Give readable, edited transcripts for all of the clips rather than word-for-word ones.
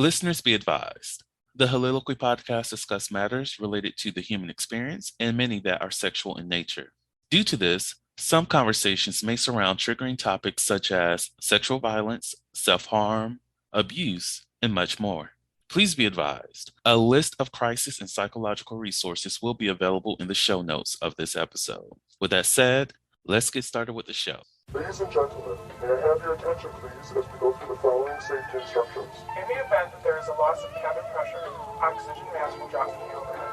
Listeners be advised. The Soliloquy podcast discuss matters related to the human experience and many that are sexual in nature. Due to this, some conversations may surround triggering topics such as sexual violence, self-harm, abuse, and much more. Please be advised, a list of crisis and psychological resources will be available in the show notes of this episode. With that said, let's get started with the show. Ladies and gentlemen, may I have your attention please as we go through the following safety instructions. In the event that there is a loss of cabin pressure, oxygen mask will drop from the overhead.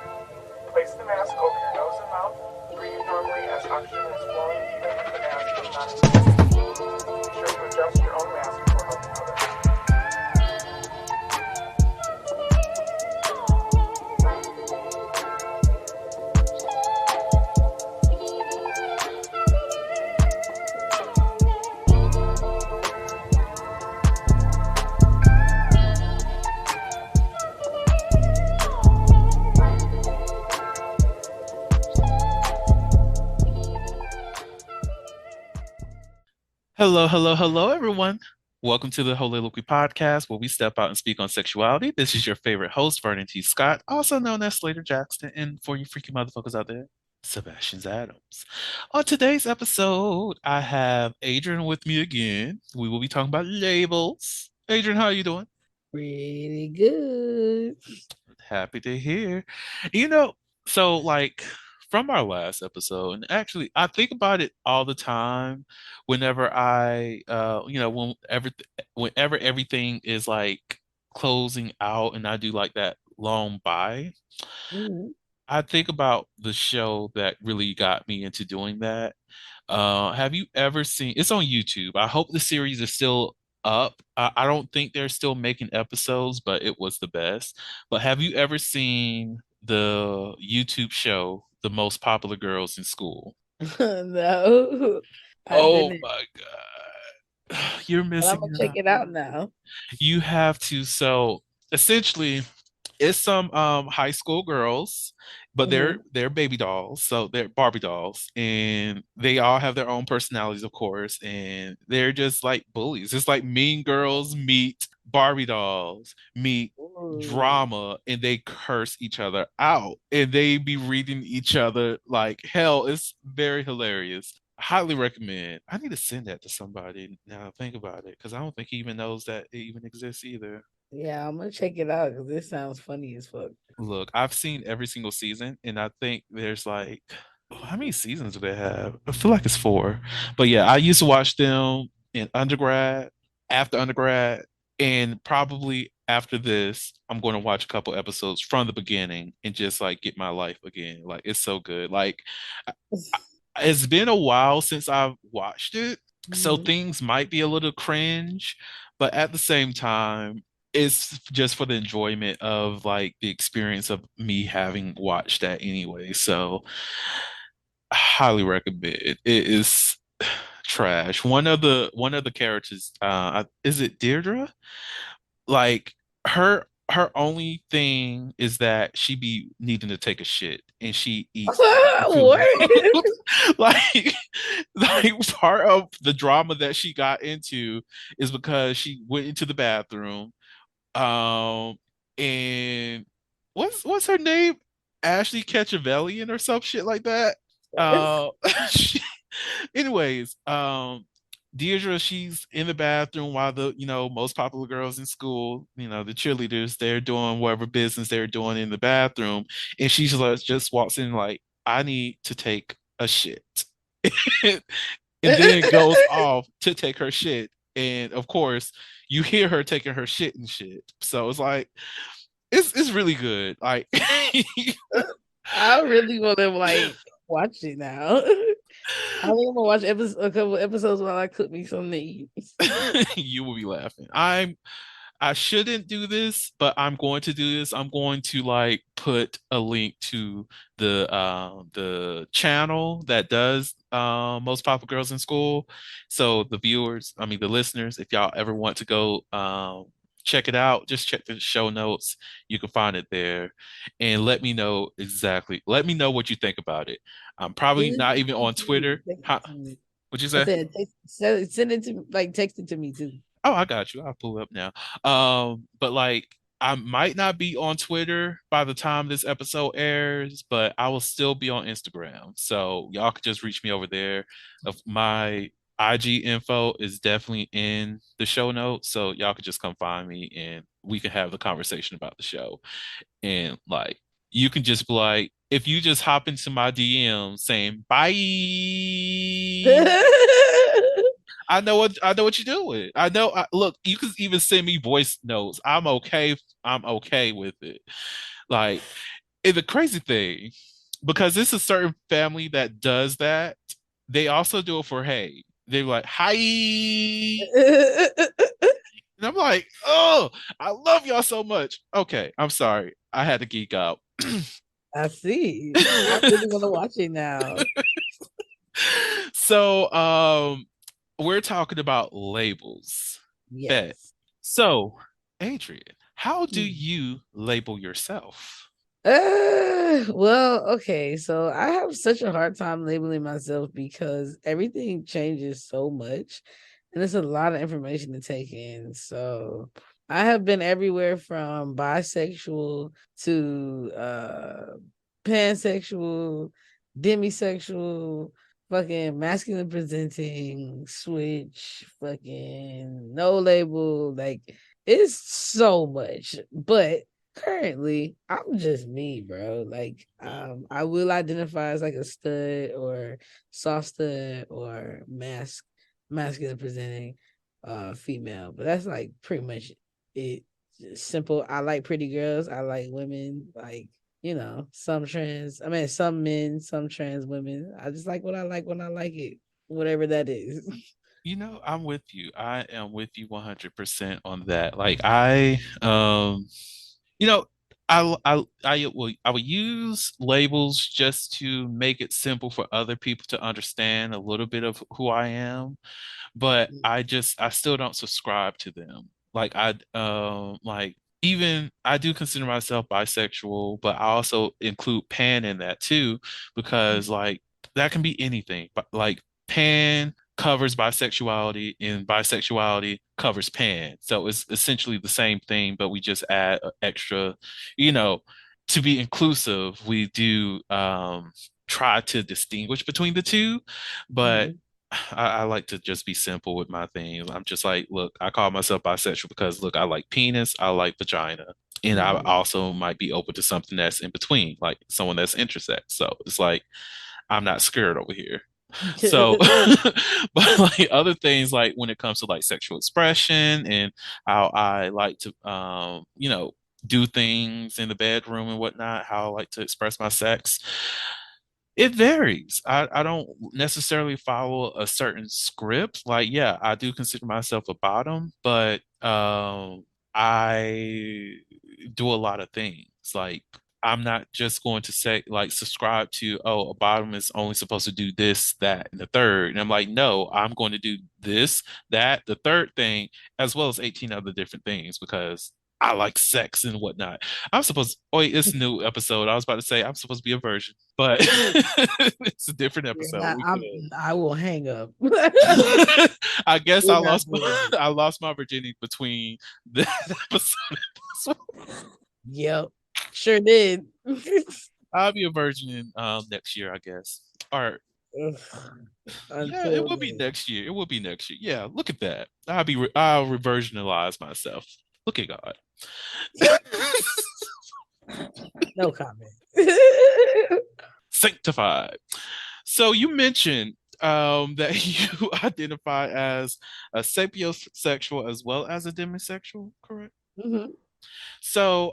Place the mask over your nose and mouth. Breathe normally as oxygen is flowing even if the mask is not in. Be sure to adjust your own mask before helping others. Hello, everyone. Welcome to the Soliloquy podcast, where we step out and speak on sexuality. This is your favorite host, Vernon T. Scott, also known as Slaytor Jackson, and for you freaky motherfuckers out there, Sebastian Adams. On today's episode, I have Adrian with me again. We will be talking about labels. Adrian, how are you doing? Pretty good. Happy to hear. From our last episode, and actually I think about it all the time whenever whenever everything is like closing out and I do like that long bye, I think about the show that really got me into doing that. Have you ever seen, it's on YouTube. I hope the series is still up. I don't think they're still making episodes, but it was the best. But have you ever seen the YouTube show, The Most Popular Girls in School? No, I Oh didn't. my God. You're But I'm missing gonna out. check it out now. You have to. So essentially, it's some high school girls, but they're baby dolls, so they're Barbie dolls, and they all have their own personalities, of course, and they're just like bullies. It's like Mean Girls meet Barbie dolls meet Ooh. drama, and they curse each other out, and they be reading each other like hell. It's very hilarious. Highly recommend. I need to send that to somebody now. I think about it, because I don't think he even knows that it even exists either. Yeah, I'm gonna check it out because this sounds funny as fuck. Look, I've seen every single season, and I think there's like, how many seasons do they have? I feel like it's four. But yeah, I used to watch them in undergrad, after undergrad, and probably after this, I'm going to watch a couple episodes from the beginning and just like get my life again. Like, it's so good. Like, it's been a while since I've watched it, so Mhm. things might be a little cringe, but at the same time, it's just for the enjoyment of like the experience of me having watched that anyway. So I highly recommend it. It is trash. One of the characters, is it Deirdre? Like her only thing is that she be needing to take a shit and she eats too What? much. like like part of the drama that she got into is because she went into the bathroom, um and what's her name, Ashley Ketchavellian or some shit like that. uh she, anyways, Deirdre, she's in the bathroom while the, most popular girls in school, the cheerleaders, they're doing whatever business they're doing in the bathroom. And she just walks in like, I need to take a shit. And then goes off to take her shit. And of course, you hear her taking her shit and shit. So it's like, it's really good. Like, I really want to like watch it now. I want to watch a couple episodes while I cook me some meat. you will be laughing. I shouldn't do this, but I'm going to do this. I'm going to like put a link to the channel that does Most Popular Girls in School. So the viewers, I mean the listeners, if y'all ever want to go check it out, just check the show notes. You can find it there, and let me know exactly. Let me know what you think about it. I'm probably Send it not to even me on too. Twitter. Text Huh? it to me. What'd you I say? said, send it to like text it to me too. Oh, I got you. I'll pull it up now. But like I might not be on Twitter by the time this episode airs, but I will still be on Instagram. So y'all could just reach me over there. Of my IG info is definitely in the show notes. So y'all could just come find me and we can have the conversation about the show. And like you can just be like, if you just hop into my DM saying bye, I know what you're doing. I know. Look, you can even send me voice notes. I'm okay. I'm okay with it. Like, and the crazy thing, because it's a certain family that does that, they also do it for hey. They're like, hi. And I'm like, oh, I love y'all so much. Okay, I'm sorry. I had to geek out. I see. I really want to watch it now. So, we're talking about labels. Bet. Yes. So, Adrian, how do Hmm. you label yourself? Well, okay. So I have such a hard time labeling myself because everything changes so much and it's a lot of information to take in. So I have been everywhere from bisexual to pansexual, demisexual, fucking masculine presenting, switch, fucking no label. Like it's so much. But currently, I'm just me, bro. Like, I will identify as like a stud or soft stud or masculine presenting female, but that's like pretty much it. Just simple. I like pretty girls. I like women. Like, some trans. I mean, some men, some trans women. I just like what I like when I like it, whatever that is. I'm with you. I am with you 100% on that. Like you know, I will use labels just to make it simple for other people to understand a little bit of who I am, but I still don't subscribe to them. Like even I do consider myself bisexual, but I also include pan in that too, because like that can be anything. But like pan covers bisexuality and bisexuality covers pan. So it's essentially the same thing, but we just add a extra, you know, to be inclusive, we do try to distinguish between the two, but Mhm. I like to just be simple with my things. I'm just like, look, I call myself bisexual because look, I like penis, I like vagina, and I Mhm. also might be open to something that's in between, like someone that's intersex. So it's like I'm not scared over here. So, but like other things, like when it comes to like sexual expression and how I like to, do things in the bedroom and whatnot, how I like to express my sex. It varies. I don't necessarily follow a certain script. Like, yeah, I do consider myself a bottom, but I do a lot of things. Like, I'm not just going to say like subscribe to, oh, a bottom is only supposed to do this, that, and the third. And I'm like, no, I'm going to do this, that, the third thing, as well as 18 other different things because I like sex and whatnot. I'm supposed, oh, wait, it's a new episode. I was about to say I'm supposed to be a virgin, but it's a different episode. Yeah, We I'm. could. I will hang up. I guess We're not doing it. I lost my virginity between that episode and this one. Yep, sure did. I'll be a virgin in next year, I guess. Or Ugh, yeah, it until will be then, next year. It will be next year. Yeah, look at that. I'll reversionalize myself. Look at God. no comment. Sanctified. So you mentioned that you identify as a sapiosexual as well as a demisexual, correct? Mhm. So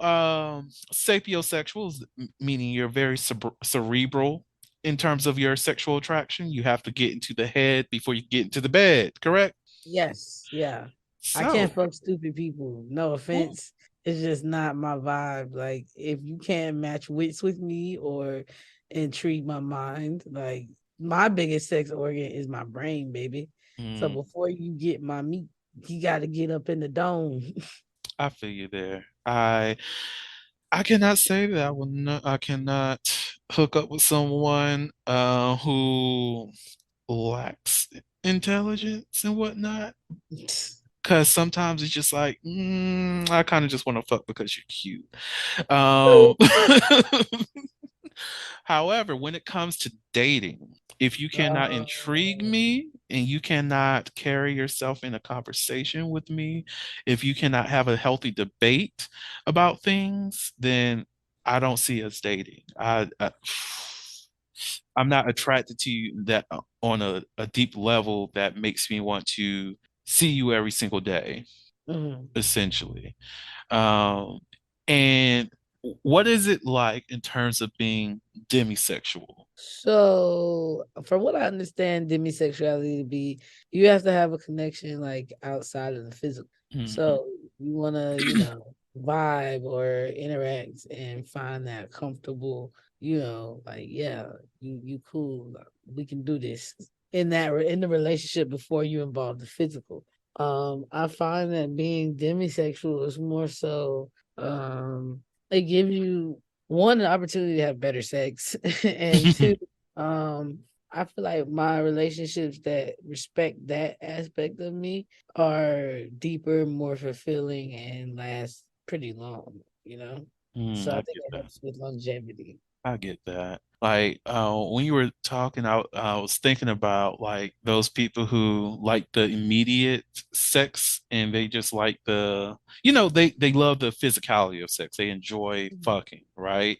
sapiosexual is meaning you're very cerebral in terms of your sexual attraction. You have to get into the head before you get into the bed, correct? Yes, yeah. I can't So, fuck stupid people. No ooh, offense. It's just not my vibe. Like if you can't match wits with me or intrigue my mind, like my biggest sex organ is my brain, baby. So mm, before you get my meat, you got to get up in the dome. I feel you there. I cannot say that I cannot hook up with someone who lacks intelligence and whatnot. Because sometimes it's just like, I kind of just want to fuck because you're cute. Um, However, when it comes to dating, if you cannot intrigue Oh. me and you cannot carry yourself in a conversation with me, if you cannot have a healthy debate about things, then I don't see us dating. I'm not attracted to you that on a deep level that makes me want to see you every single day, Mhm. essentially. Um, and what is it like in terms of being demisexual? So, from what I understand, demisexuality to be, you have to have a connection like outside of the physical. Mhm. So, you want to, vibe or interact and find that comfortable, like, yeah, you cool. We can do this in the relationship before you involve the physical. I find that being demisexual is more so, it gives you one an opportunity to have better sex, and two, um, I feel like my relationships that respect that aspect of me are deeper, more fulfilling, and last pretty long, So I I think get it that. helps with longevity. I get that. Like, when you were talking, I was thinking about like those people who like the immediate sex and they just like they love the physicality of sex. They enjoy Mhm. fucking, right?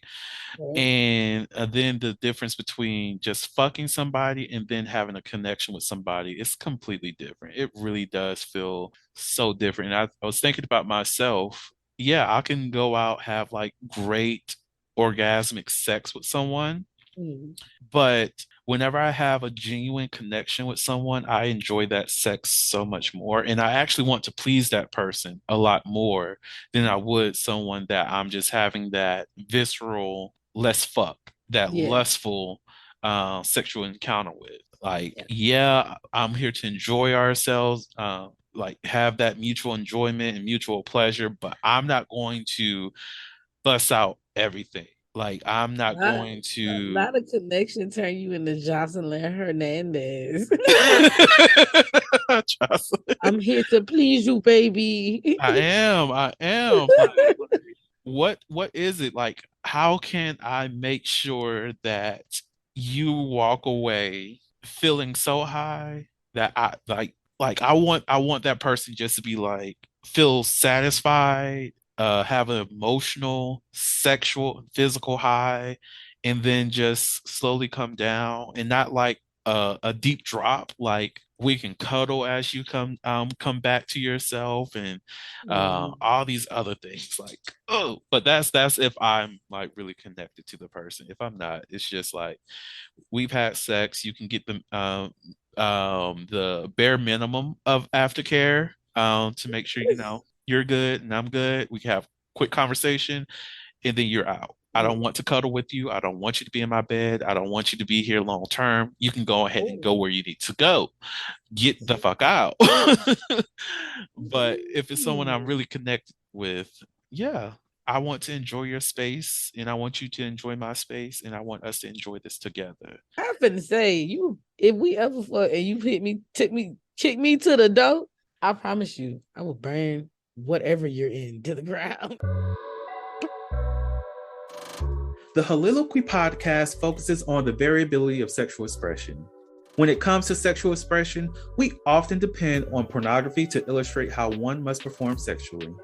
Right? And then the difference between just fucking somebody and then having a connection with somebody is completely different. It really does feel so different. And I was thinking about myself. Yeah, I can go out, have like great orgasmic sex with someone, Mhm. but whenever I have a genuine connection with someone, I enjoy that sex so much more. And I actually want to please that person a lot more than I would someone that I'm just having that visceral, let's fuck, that Yeah. lustful sexual encounter with. Like, Yeah. yeah, I'm here to enjoy ourselves, like have that mutual enjoyment and mutual pleasure, but I'm not going to bust out everything. Like, I'm not Not, going to. not a connection turn you into Jocelyn Hernandez. Jocelyn. I'm here to please you, baby. I am. I am. Like, what is it? Like, how can I make sure that you walk away feeling so high that I want that person just to be like feel satisfied, have an emotional, sexual, physical high, and then just slowly come down and not like a deep drop, like we can cuddle as you come back to yourself and Mhm. all these other things like, oh, but that's if I'm like really connected to the person. If I'm not, it's just like we've had sex, you can get the bare minimum of aftercare to make sure you're good and I'm good. We can have quick conversation and then you're out. I don't Yeah. want to cuddle with you. I don't want you to be in my bed. I don't want you to be here long term. You can go ahead and Oh. go where you need to go. Get the fuck out. But if it's someone I'm Mm. really connected with, yeah, I want to enjoy your space and I want you to enjoy my space and I want us to enjoy this together. I finna say you if we ever fuck and you hit me, kick me to the door, I promise you, I will burn whatever you're in to the ground. The Holiloquy podcast focuses on the variability of sexual expression. When it comes to sexual expression, we often depend on pornography to illustrate how one must perform sexually.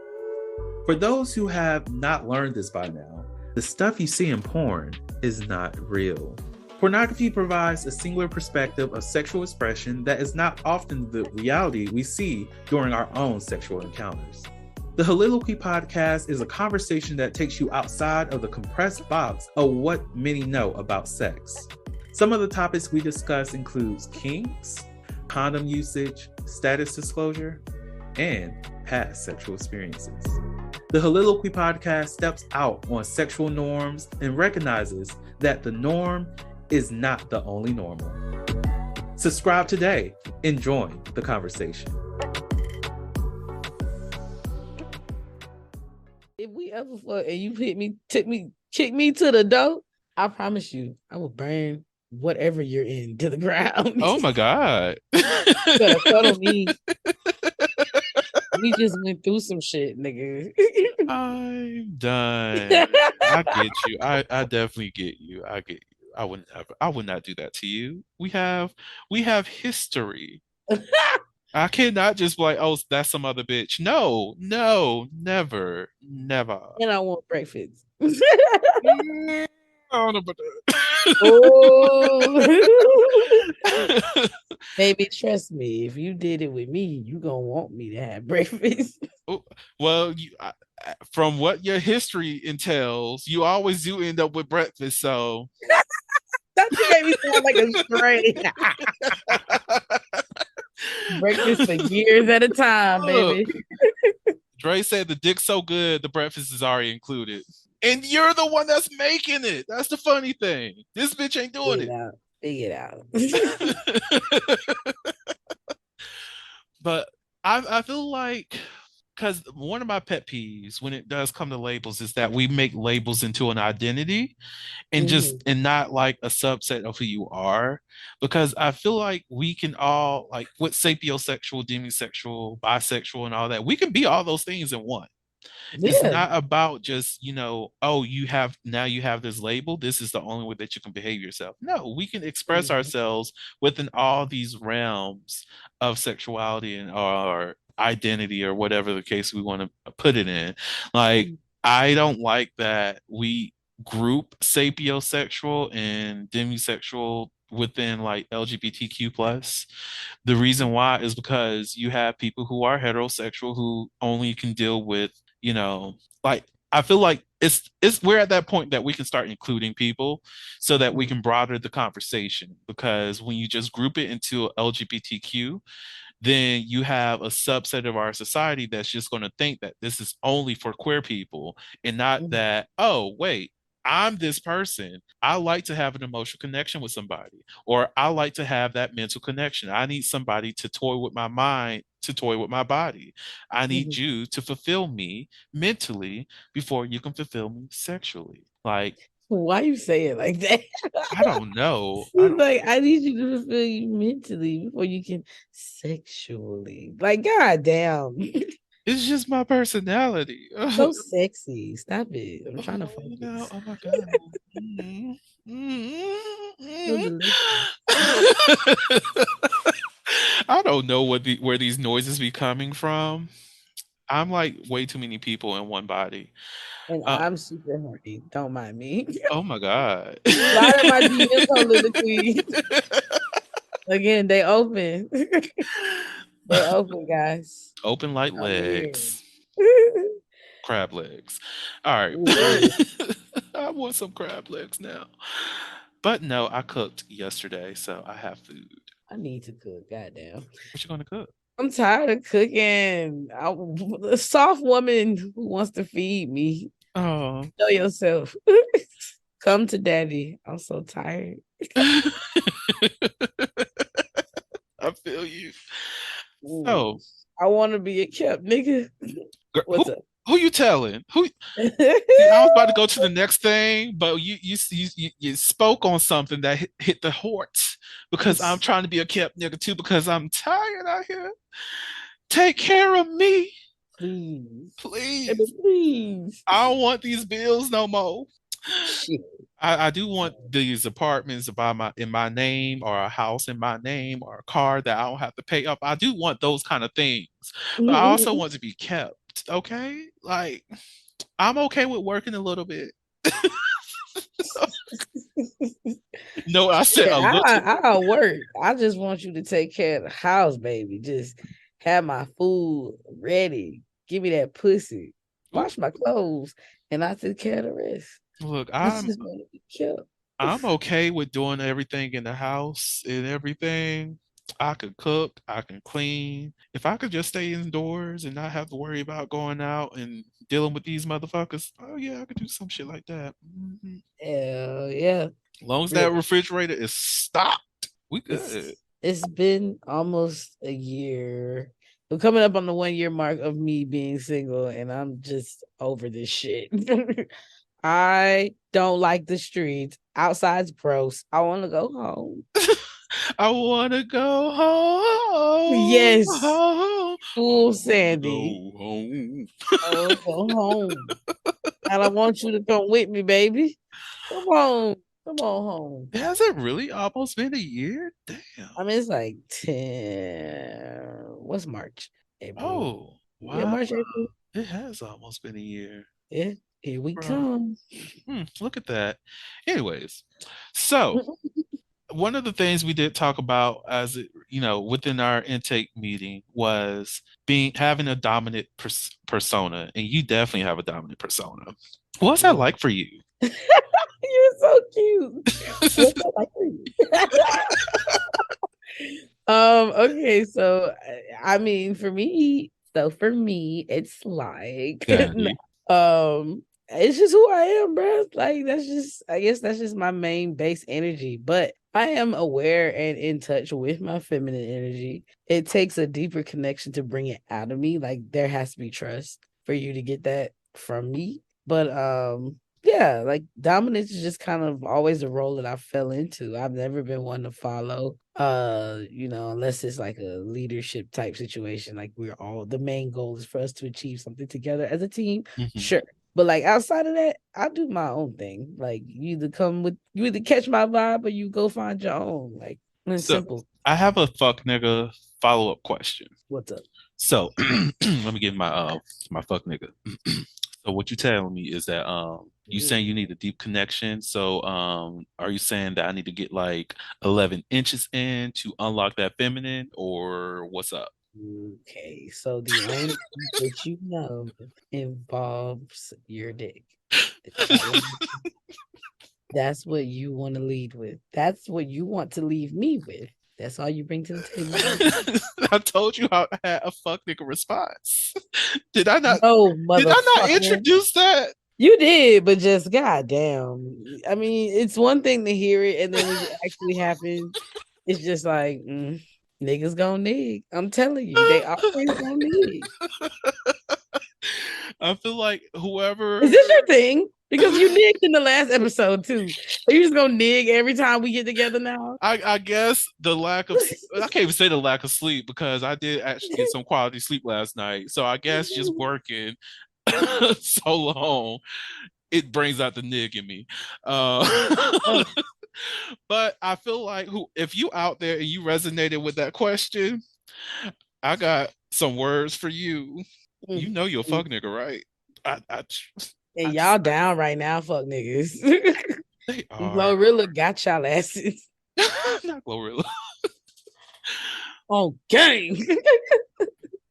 For those who have not learned this by now, the stuff you see in porn is not real. Pornography provides a singular perspective of sexual expression that is not often the reality we see during our own sexual encounters. The Holiloquy podcast is a conversation that takes you outside of the compressed box of what many know about sex. Some of the topics we discuss includes kinks, condom usage, status disclosure, and past sexual experiences. The Holiloquy podcast steps out on sexual norms and recognizes that the norm is not the only normal. Subscribe today and join the conversation. If we ever fuck and you hit me, kick me to the door, I promise you, I will burn whatever you're in to the ground. Oh my God. Better cuddle me. We just went through some shit, nigga. I'm done. I get you. I definitely get you. I get you. I would not do that to you. We have history. I cannot just be like, oh, that's some other bitch. No, no, never, never. And I want breakfast. I don't know about Oh, that. baby, trust me. If you did it with me, you gonna want me to have breakfast. Oh, well, from what your history entails, you always do end up with breakfast. So, Don't you make me sound like a stray. Breakfast for years at a time, look, baby. Dre said the dick's so good, the breakfast is already included. And you're the one that's making it. That's the funny thing. This bitch ain't doing Figure it out. Figure it out. it. But I feel like because one of my pet peeves when it does come to labels is that we make labels into an identity and just Mhm. and not like a subset of who you are. Because I feel like we can all like with sapiosexual, demisexual, bisexual, and all that, we can be all those things in one. It's Yeah. not about just, oh, you have this label. This is the only way that you can behave yourself. No, we can express Mhm. ourselves within all these realms of sexuality and our identity or whatever the case we want to put it in. Like, I don't like that we group sapiosexual and demisexual within like LGBTQ plus. The reason why is because you have people who are heterosexual who only can deal with, you know, like I feel like it's we're at that point that we can start including people so that we Mhm. can broaden the conversation because when you just group it into LGBTQ, then you have a subset of our society that's just going to think that this is only for queer people and not Mhm. that, oh, wait, I'm this person. I like to have an emotional connection with somebody, or I like to have that mental connection. I need somebody to toy with my mind, to toy with my body. I need Mhm. you to fulfill me mentally before you can fulfill me sexually. Like, Why you say it like that? I don't know. I He's don't, like, I need you to fulfill you mentally before you can sexually. Like, god damn. it's just my personality. So sexy. Stop it. I'm trying to Oh, focus. oh my God. Mhm. So Mhm. delicious. I don't know where these noises be coming from. I'm like way too many people in one body. And Uh, I'm super horny. Don't mind me. oh my God. Slide in my DMs on Little Queen. Again, they open. They open, guys. Open like I'm here. legs, crab legs. All right. Ooh, I want some crab legs now. But no, I cooked yesterday, so I have food. I need to cook. Goddamn. What you gonna cook? I'm tired of cooking. A soft woman who wants to feed me. Oh. Know yourself. Come to daddy. I'm so tired. I feel you. Ooh. So, I want to be a kept nigga. who What's up? who you telling? Who? See, I was about to go to the next thing, but you spoke on something that hit the heart because I'm trying to be a kept nigga too because I'm tired out here. Take care of me, Please. Baby, please. please. I don't want these bills no more. Shit. I do want these apartments by in my name or a house in my name or a car that I don't have to pay up. I do want those kind of things. But I also want to be kept. Okay? Like I'm okay with working a little bit. No, I said Yeah, a little. I'll work. I just want you to take care of the house, baby. Just have my food ready. Give me that pussy. Ooh, Wash my clothes, and I take care of the rest. look, I just want to be killed. I'm okay with doing everything in the house and everything. I could cook, I can clean. If I could just stay indoors and not have to worry about going out and dealing with these motherfuckers, oh yeah, I could do some shit like that. Hell yeah. As long as that Look, refrigerator is stocked, we good. it's been almost a year. We're coming up on the 1 year mark of me being single, and I'm just over this shit. I don't like the streets. Outside's gross. I want to go home. I wanna go home, Yes. home. Fool Sandy. Go home. Oh, go home. And I want you to come with me, baby. Come on. Come on home. Has it really almost been a year? Damn. I mean, it's like 10. What's March? April. Oh, Yeah, wow. March, April. It has almost been a year. Yeah, here we Bro. come. Look at that. Anyways, so one of the things we did talk about as within our intake meeting was having a dominant persona, and you definitely have a dominant persona. What's that like for you? You're so cute. What's that like for you? Okay, so I mean for me, it's like it's just who I am, bro. Like I guess that's just my main base energy. But I am aware and in touch with my feminine energy. It takes a deeper connection to bring it out of me. Like there has to be trust for you to get that from me. But yeah, like dominance is just kind of always a role that I fell into. I've never been one to follow. Unless it's like a leadership type situation, like the main goal is for us to achieve something together as a team. Mm-hmm. Sure. But like outside of that, I do my own thing. Like you either catch my vibe or you go find your own. Like it's simple. I have a fuck nigga follow-up question. What's up? So let me give my fuck nigga. So what you telling me is that you saying you need a deep connection. So are you saying that I need to get like 11 inches in to unlock that feminine, or what's up? Okay, so the only that you know involves your dick. That's what you want to lead with. That's what you want to leave me with. That's all you bring to the table. I told you I had a fuck nigga response. Did I not? No, Did I not introduce that? You did, but just goddamn. I mean, it's one thing to hear it, and then when it actually happens, it's just like niggas gonna nig. I'm telling you, they always gonna nig. I feel like whoever is this your thing? Because you nigged in the last episode too. Are you just gonna nig every time we get together now? I guess the lack of I can't even say the lack of sleep because I did actually get some quality sleep last night. So I guess just working so long, it brings out the nig in me. But I feel like if you out there and you resonated with that question, I got some words for you. You know you're a fuck nigga, right? And y'all down right now, fuck niggas. They are. Glorilla got y'all asses. Not Glorilla. Oh, gang.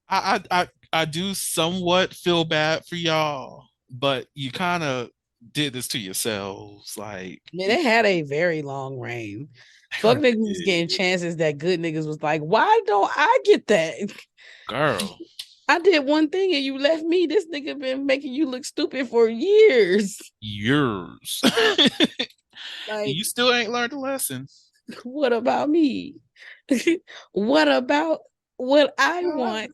I do somewhat feel bad for y'all, but you kind of did this to yourselves. Like, man, they had a very long reign. Fuck niggas was getting chances that good niggas was like, why don't I get that? Girl. I did one thing and you left me. This nigga been making you look stupid for years. Years. Like, you still ain't learned a lesson. What about me? What about what I want?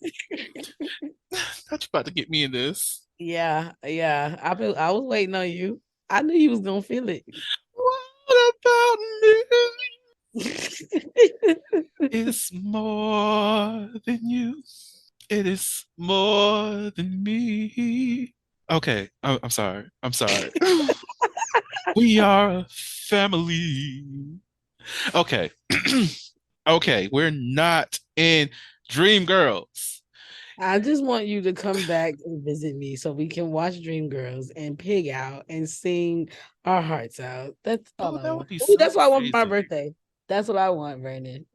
Not you about to get me in this. Yeah. I was waiting on you. I knew you was gonna feel it. What about me? It's more than you. It is more than me. Okay, I'm sorry. I'm sorry. We are a family. Okay. Okay, we're not in Dreamgirls. I just want you to come back and visit me so we can watch Dreamgirls and pig out and sing our hearts out. That's all I want. So that's what I want for my birthday. That's what I want, Brandon.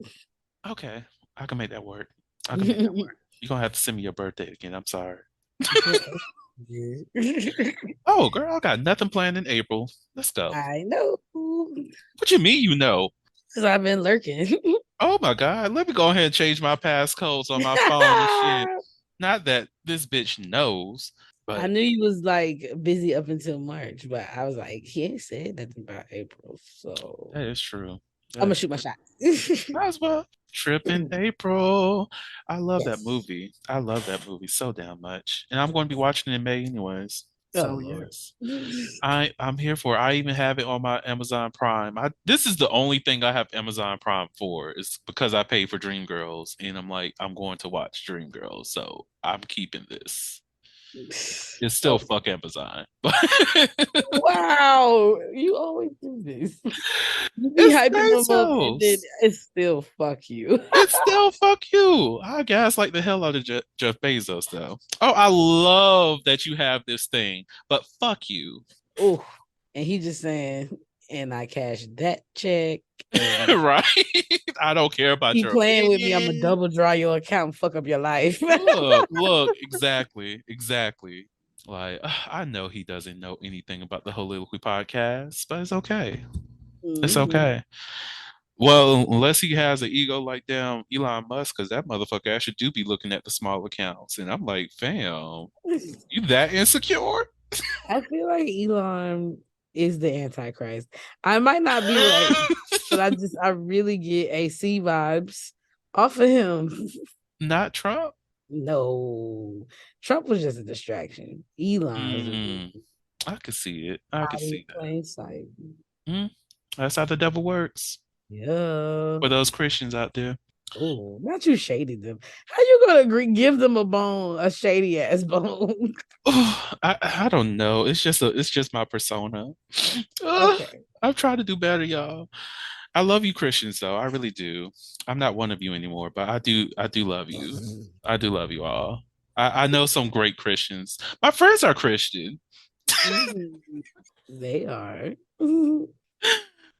Okay, I can make that work. I can make that work. You're gonna have to send me your birthday again. I'm sorry. Oh, girl, I got nothing planned in April. Let's go. I know. What you mean you know? Because I've been lurking. Oh my God. Let me go ahead and change my passcodes on my phone and shit. Not that this bitch knows, but I knew you was like busy up until March, but I was like, he ain't said nothing about April. So that is true. I'm gonna shoot my shot. Might as well. Trip in April. I love that movie. I love that movie so damn much. And I'm going to be watching it in May anyways. Oh So Lord. yes, I'm here for it. I even have it on my Amazon Prime. This is the only thing I have Amazon Prime for is because I pay for Dreamgirls, and I'm like I'm going to watch Dreamgirls, so I'm keeping this. It's still Okay. fuck Amazon, Wow, you always do this. You be it's hyping them up, and then pesos. it's still fuck you. It's still fuck you. I guess like the hell out of Jeff Bezos though. Oh, I love that you have this thing, but fuck you. Oh, and he just saying, and I cashed that check, and Right? I don't care about keep your playing with me. I'm gonna opinion. double draw your account and fuck up your life. Look, exactly. Like, I know he doesn't know anything about the Holistically podcast, but it's okay. It's Mhm. okay. Well, unless he has an ego like damn Elon Musk, because that motherfucker actually do be looking at the small accounts. And I'm like, fam, you that insecure? I feel like Elon is the Antichrist. I might not be right, but I really get AC vibes off of him. Not Trump? No, Trump was just a distraction. Elon's the Mm, I could see it. I could hide in see that. plain sight. Mm, that's how the devil works Yeah. for those Christians out there. Oh, not you shaded them. How you gonna give them a bone, a shady ass bone? Oh, I don't know. It's just my persona. Ugh, Okay. I've tried to do better, y'all. I love you Christians though. I really do. I'm not one of you anymore, but I do love you. I do love you all. I know some great Christians. My friends are Christian. Mhm. They are.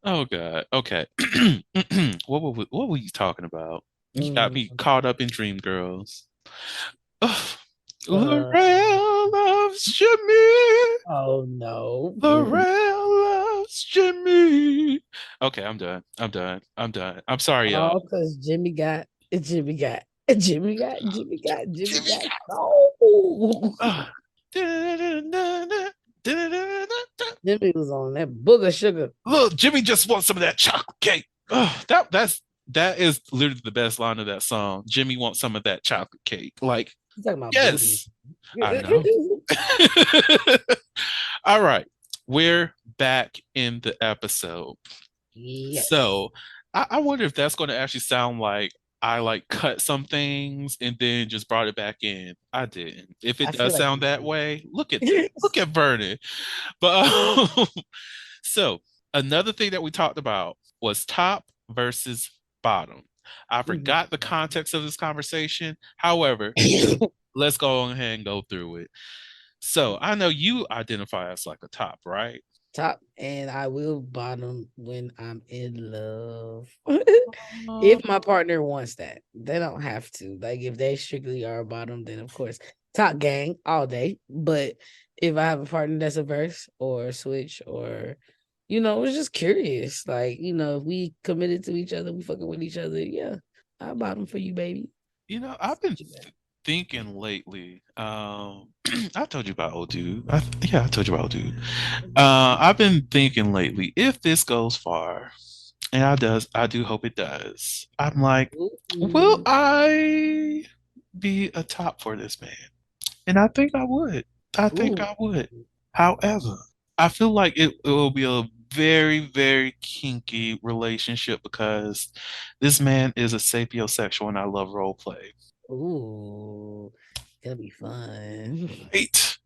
Oh God. Okay. What were you talking about? You got me Mm. caught up in Dream Girls. Ugh. Uh, Lorel loves Jimmy. oh no. Lorel loves Jimmy. Okay, I'm done. I'm done. I'm done. I'm sorry, y'all. Oh, because Jimmy Jimmy got got. soul. Ugh. Jimmy was on that booger sugar. Look, Jimmy just wants some of that chocolate cake. Ugh, that is literally the best line of that song. Jimmy wants some of that chocolate cake. Like, He's talking about booty. yes, I know. All right, we're back in the episode. Yes. So I wonder if that's going to actually sound like I like cut some things and then just brought it back in. I didn't. If it I feel does like sound that you way, look at that. did. Look at Vernon. But so another thing that we talked about was top versus bottom. I forgot the context of this conversation. However, let's go ahead and go through it. So I know you identify as like a top, right? Top, and I will bottom when I'm in love. Uh, If my partner wants that, they don't have to. Like if they strictly are bottom, then of course top gang all day. But if I have a partner that's a verse or switch or was just curious. Like, if we committed to each other, we fucking with each other. Yeah, I bottom for you, baby. I've been thinking lately. I told you about old dude. Yeah, I told you about old dude. I've been thinking lately, if this goes far, and I do hope it does. I'm like, will Ooh. I be a top for this man? And I think I would. I think Ooh. I would. However, I feel like it will be a very, very kinky relationship because this man is a sapiosexual and I love role play. Ooh. Gonna be fun. Right.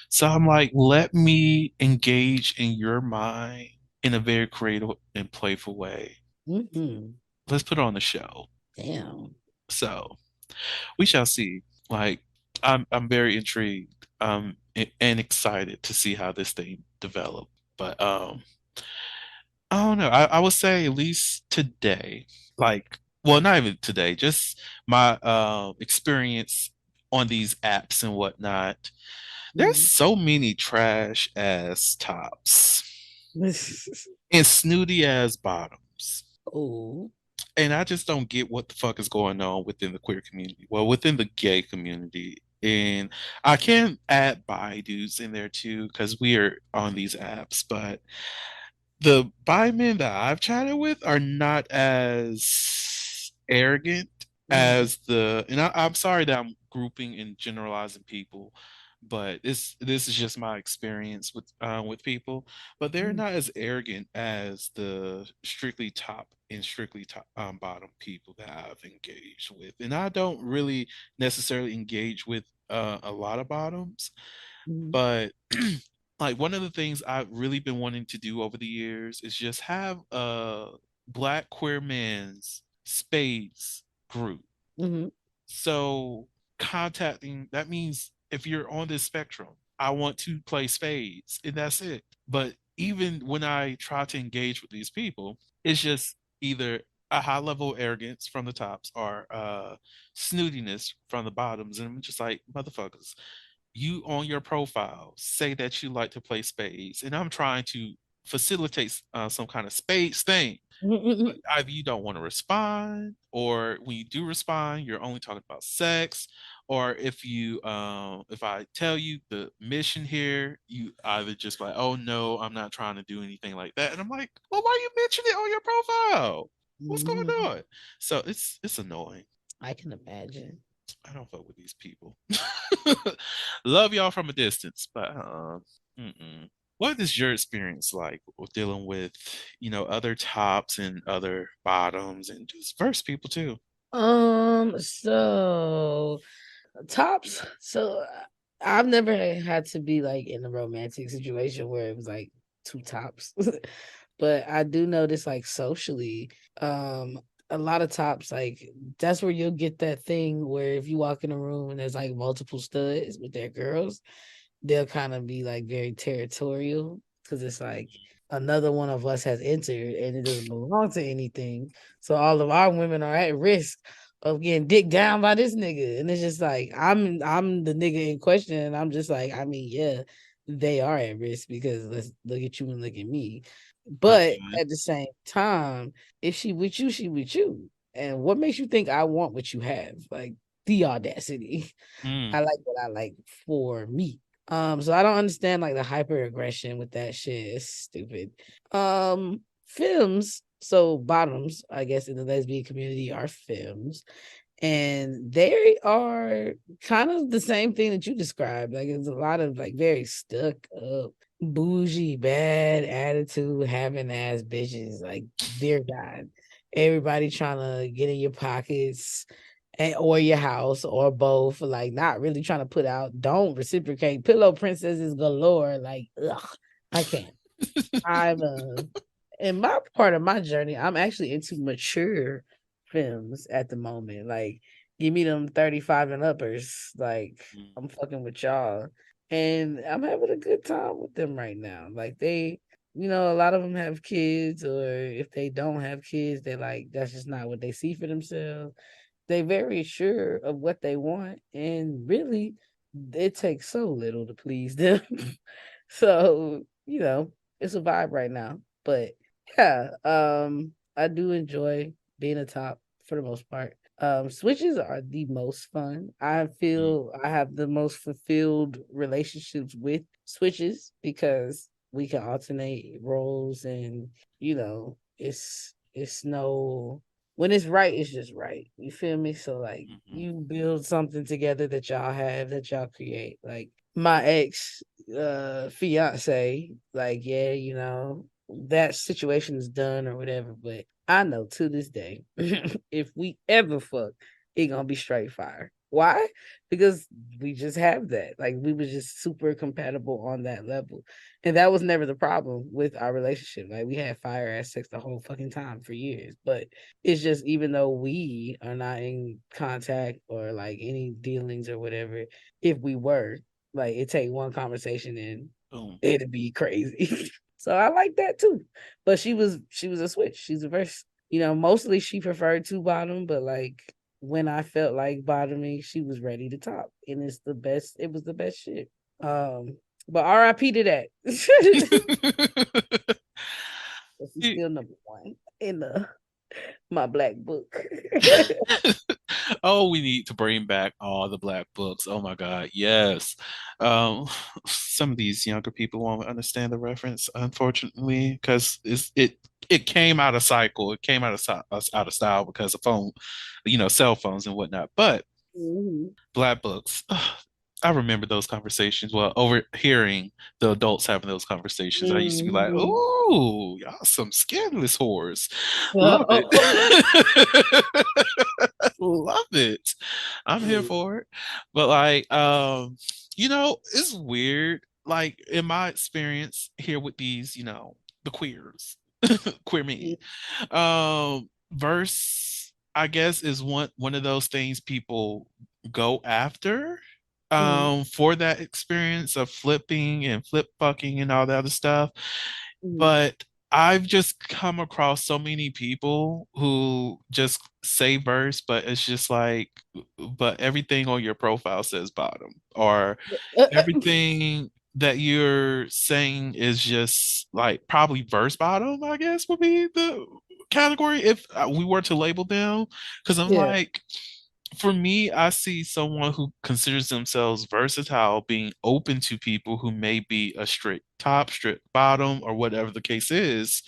So I'm like, let me engage in your mind in a very creative and playful way. Hmm. Let's put on the show. Damn. So we shall see. Like, I'm very intrigued and excited to see how this thing develop. But I don't know. I would say at least today, like, well, not even today, just my experience on these apps and whatnot. There's Mhm. so many trash ass tops and snooty ass bottoms. Oh. And I just don't get what the fuck is going on within the queer community. Well, within the gay community. And I can add bi dudes in there too, because we are on these apps, but the bi men that I've chatted with are not as arrogant Mhm. as I'm sorry that I'm grouping and generalizing people, but this is just my experience with people. But they're not as arrogant as the strictly top and strictly bottom people that I've engaged with, and I don't really necessarily engage with a lot of bottoms, Mhm. but like one of the things I've really been wanting to do over the years is just have a Black queer men's spades group. Mhm. So contacting, that means if you're on this spectrum, I want to play spades and that's it. But even when I try to engage with these people, it's just either a high level of arrogance from the tops or snootiness from the bottoms. And I'm just like, motherfuckers, you on your profile say that you like to play spades, and I'm trying to facilitate some kind of spades thing. But Mhm. either you don't want to respond, or when you do respond, you're only talking about sex. Or if I tell you the mission here, you either just like, oh no, I'm not trying to do anything like that. And I'm like, well, why you mention it on your profile? What's going Mhm. on? So it's annoying. I can imagine. I don't fuck with these people. Love y'all from a distance, but mm-mm. What is your experience like with dealing with, other tops and other bottoms and just verse people too? So tops. I've never had to be like in a romantic situation where it was like two tops. But I do notice like socially, a lot of tops, like that's where you'll get that thing where if you walk in a room and there's like multiple studs with their girls, they'll kind of be like very territorial because it's like another one of us has entered and it doesn't belong to anything. So all of our women are at risk of getting dicked down by this nigga. And it's just like I'm the nigga in question, and I'm just like, I mean, yeah, they are at risk because let's look at you and look at me. But Okay. at the same time, if she with you, she with you. And what makes you think I want what you have? Like the audacity. Mm, I like what I like for me. So I don't understand like the hyper aggression with that shit. It's stupid. Films, so bottoms, I guess, in the lesbian community are films, and they are kind of the same thing that you described. Like it's a lot of like very stuck up, bougie, bad attitude, having ass bitches. Like, dear God, everybody trying to get in your pockets or your house or both, like not really trying to put out, don't reciprocate, pillow princesses galore. Like, ugh, I can't. I'm in my part of my journey, I'm actually into mature films at the moment. Like, give me them 35 and uppers. Like, mm, I'm fucking with y'all. And I'm having a good time with them right now. Like they, a lot of them have kids, or if they don't have kids, they like that's just not what they see for themselves. They very sure of what they want, and really, it takes so little to please them. So, it's a vibe right now. But yeah, I do enjoy being a top for the most part. Switches are the most fun. I mm, feel I have the most fulfilled relationships with switches because we can alternate roles, and it's no, when it's right, it's just right. You feel me? So like mhm, you build something together that y'all have, that y'all create. Like my ex fiance, like, yeah, that situation is done or whatever, but I know to this day, if we ever fuck, it gonna be straight fire. Why? Because we just have that. Like we was just super compatible on that level. And that was never the problem with our relationship. Like we had fire ass sex the whole fucking time for years. But it's just, even though we are not in contact or like any dealings or whatever, if we were, like it take one conversation and boom. it'd be crazy. So I like that too. But she was a switch. She's a verse. Mostly she preferred two bottom, but like when I felt like bottoming, she was ready to top. And it was the best shit. But RIP to that. But she's See, still number one in my black book. oh, we need to bring back all the black books. Oh my God, yes. Some of these younger people won't understand the reference, unfortunately, because it came out of cycle. It came out of style because of cell phones and whatnot. But Mhm. black books, I remember those conversations. Well, overhearing the adults having those conversations, I used to be like, Mhm. "Ooh, y'all some scandalous whores." Love it. Oh, Love it. I'm here for it. But like, it's weird. Like in my experience here with these, the queers, queer men. Verse, I guess, is one of those things people go after mm, for that experience of flipping and flip fucking and all that other stuff. mm, But I've just come across so many people who just say verse, but it's just like, but everything on your profile says bottom, or everything that you're saying is just like probably verse bottom, I guess would be the category if we were to label them. Because I'm yeah. like, for me, I see someone who considers themselves versatile being open to people who may be a strict top, strict bottom, or whatever the case is,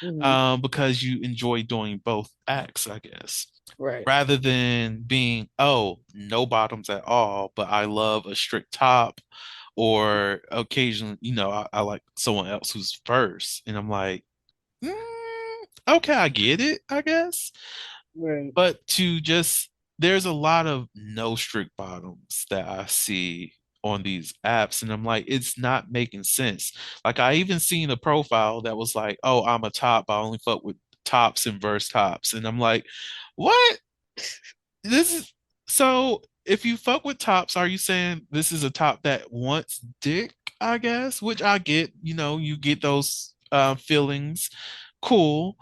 Mhm. because you enjoy doing both acts, I guess, Right. rather than being, oh, no bottoms at all, but I love a strict top, or occasionally, I like someone else who's first. And I'm like, mm, okay, I get it, I guess. Right. But there's a lot of no strict bottoms that I see on these apps, and I'm like, it's not making sense. Like, I even seen a profile that was like, oh, I'm a top, I only fuck with tops and verse tops. And I'm like, what? This is so if you fuck with tops, are you saying this is a top that wants dick, I guess? Which I get, you get those feelings. Cool.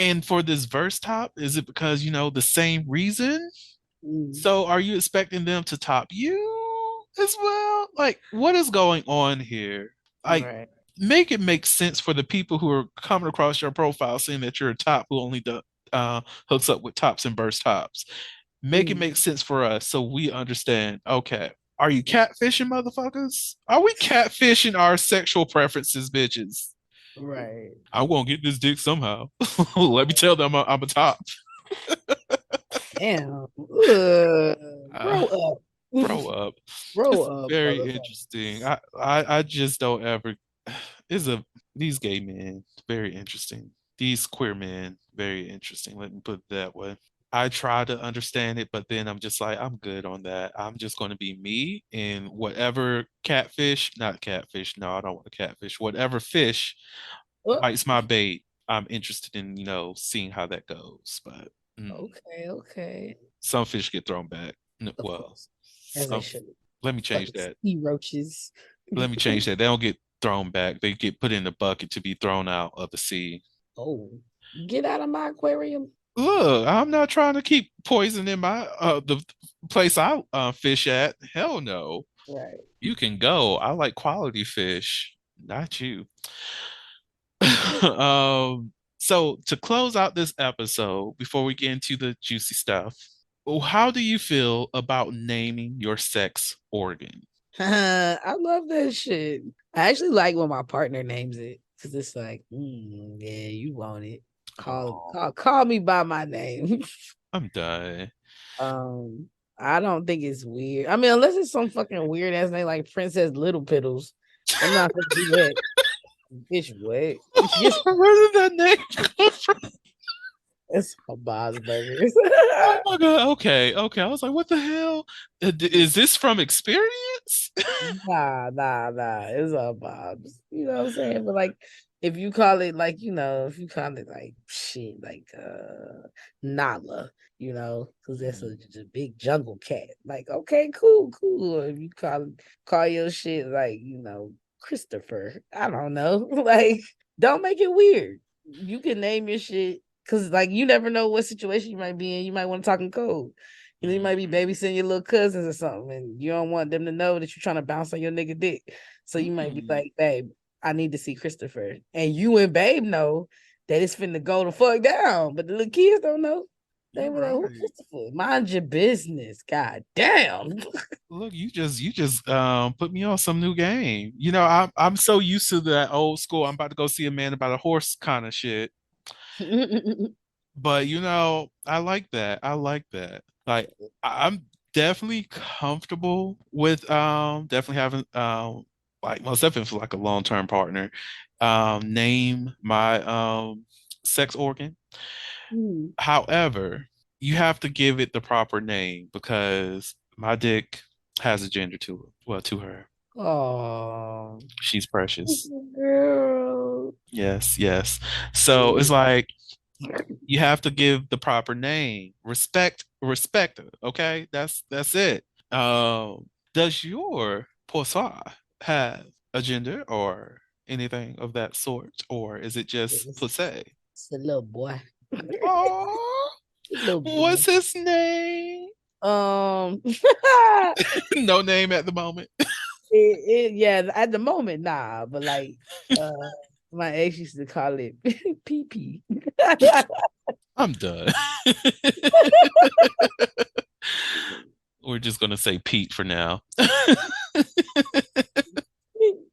And for this verse top, is it because, the same reason? Mm, So are you expecting them to top you as well? Like, what is going on here? Like, right. make it make sense for the people who are coming across your profile saying that you're a top who only hooks up with tops and burst tops. Make it Mm, make sense for us so we understand. Okay, are you catfishing, motherfuckers? Are we catfishing our sexual preferences, bitches? right. I'm gonna get this dick somehow. Let me tell them I'm a top. Damn. Ugh. Uh, Grow up. Grow up. Grow It's up, very interesting. motherfuckers. I just don't ever. Is a These gay men very interesting. These queer men very interesting. Let me put it that way. I try to understand it, but then I'm just like, I'm good on that. I'm just going to be me and whatever catfish, not catfish. No, I don't want a catfish. Whatever fish Oh, bites my bait, I'm interested in, seeing how that goes. But okay, okay. some fish get thrown back. Of Well, course. As they some, should. let me change Fucking that. sea roaches. Let me change that. They don't get thrown back. They get put in the bucket to be thrown out of the sea. Oh, get out of my aquarium. Look, I'm not trying to keep poison in my the place I fish at. Hell no. Right. You can go. I like quality fish, not you. So to close out this episode, before we get into the juicy stuff, how do you feel about naming your sex organ? I love that shit. I actually like when my partner names it because it's like, yeah, you want it. Oh, Call me by my name. I'm done. um, I don't think it's weird. I mean, unless it's some fucking weird ass name like Princess Little Piddles. I'm not gonna do that. Bitch, what? Yes, Where did that name come from? it's a Bob's Burgers. Oh my God. Okay. Okay. I was like, what the hell? Is this from experience? Nah. It's all Bob's. You know what I'm saying? But like if you call it like, if you call it like shit, like Nala, because that's a big jungle cat. Like, okay, cool. If you call your shit like, Christopher. I don't know. Like, don't make it weird. You can name your shit because like you never know what situation you might be in. You might want to talk in code. You might be babysitting your little cousins or something, and you don't want them to know that you're trying to bounce on your nigga dick. So you might be Mm. like, babe, I need to see Christopher. And you and babe know that it's finna go the fuck down. But the little kids don't know. They You're be like, who right. Christopher? Mind your business. God damn. Look, you just put me on some new game. I'm so used to that old school. I'm about to go see a man about a horse kind of shit. But I like that. I like that. Like I'm definitely comfortable with definitely having like most definitely for like a long-term partner. Name my sex organ. Mm. However, you have to give it the proper name because my dick has a gender to it. Well, to her. Oh, She's precious. girl. Yes, yes. So it's like you have to give the proper name. Respect her. Okay, that's it. Does your poisson have a gender or anything of that sort, or is it just It's, posse? it's a little boy. Oh, Little boy. what's his name? Um, No name at the moment. yeah, at the moment, nah, but like, uh, my ex used to call it pee pee. I'm done. We're just gonna say Pete for now.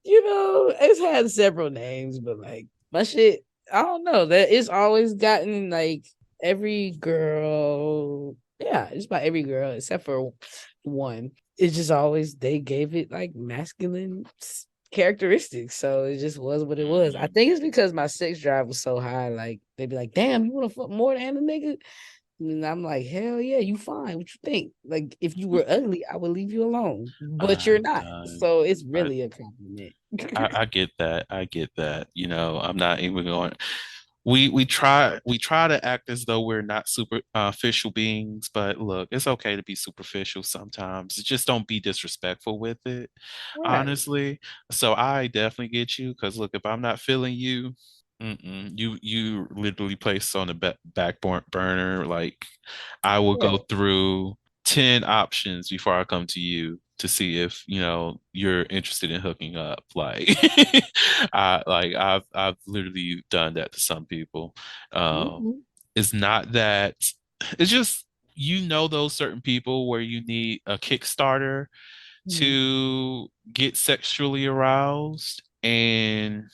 It's had several names, but like my shit, I don't know. That it's always gotten like every girl, yeah, just about every girl except for one. It's just always they gave it like masculine characteristics, so it just was what it was. I Mhm. think it's because my sex drive was so high. Like they'd be like, "Damn, you want to fuck more than a nigga?" And I'm like, hell yeah, you fine. What you think? Like, if you were ugly, I would leave you alone. But you're I'm not. done. So it's I, really a compliment. I get that. I get that. I'm not even going. We try to act as though we're not superficial beings, but look, it's okay to be superficial sometimes. Just don't be disrespectful with it, Right. honestly. So I definitely get you because look, if I'm not feeling you, you literally placed on the burner. Like I will Yeah. go through 10 options before I come to you to see if you're interested in hooking up. Like I've literally done that to some people. um Mhm. it's not that, it's just those certain people where you need a Kickstarter Mhm. to get sexually aroused, and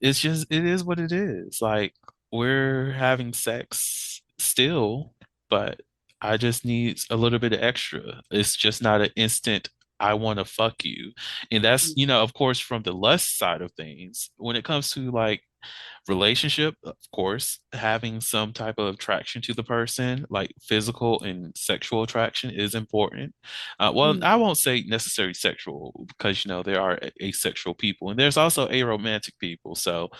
it is what it is. Like we're having sex still, but I just need a little bit of extra. It's just not an instant I want to fuck you. And that's, of course, from the lust side of things. When it comes to like relationship, of course, having some type of attraction to the person, like physical and sexual attraction, is important. Well, Mhm. I won't say necessarily sexual because there are asexual people and there's also aromantic people. So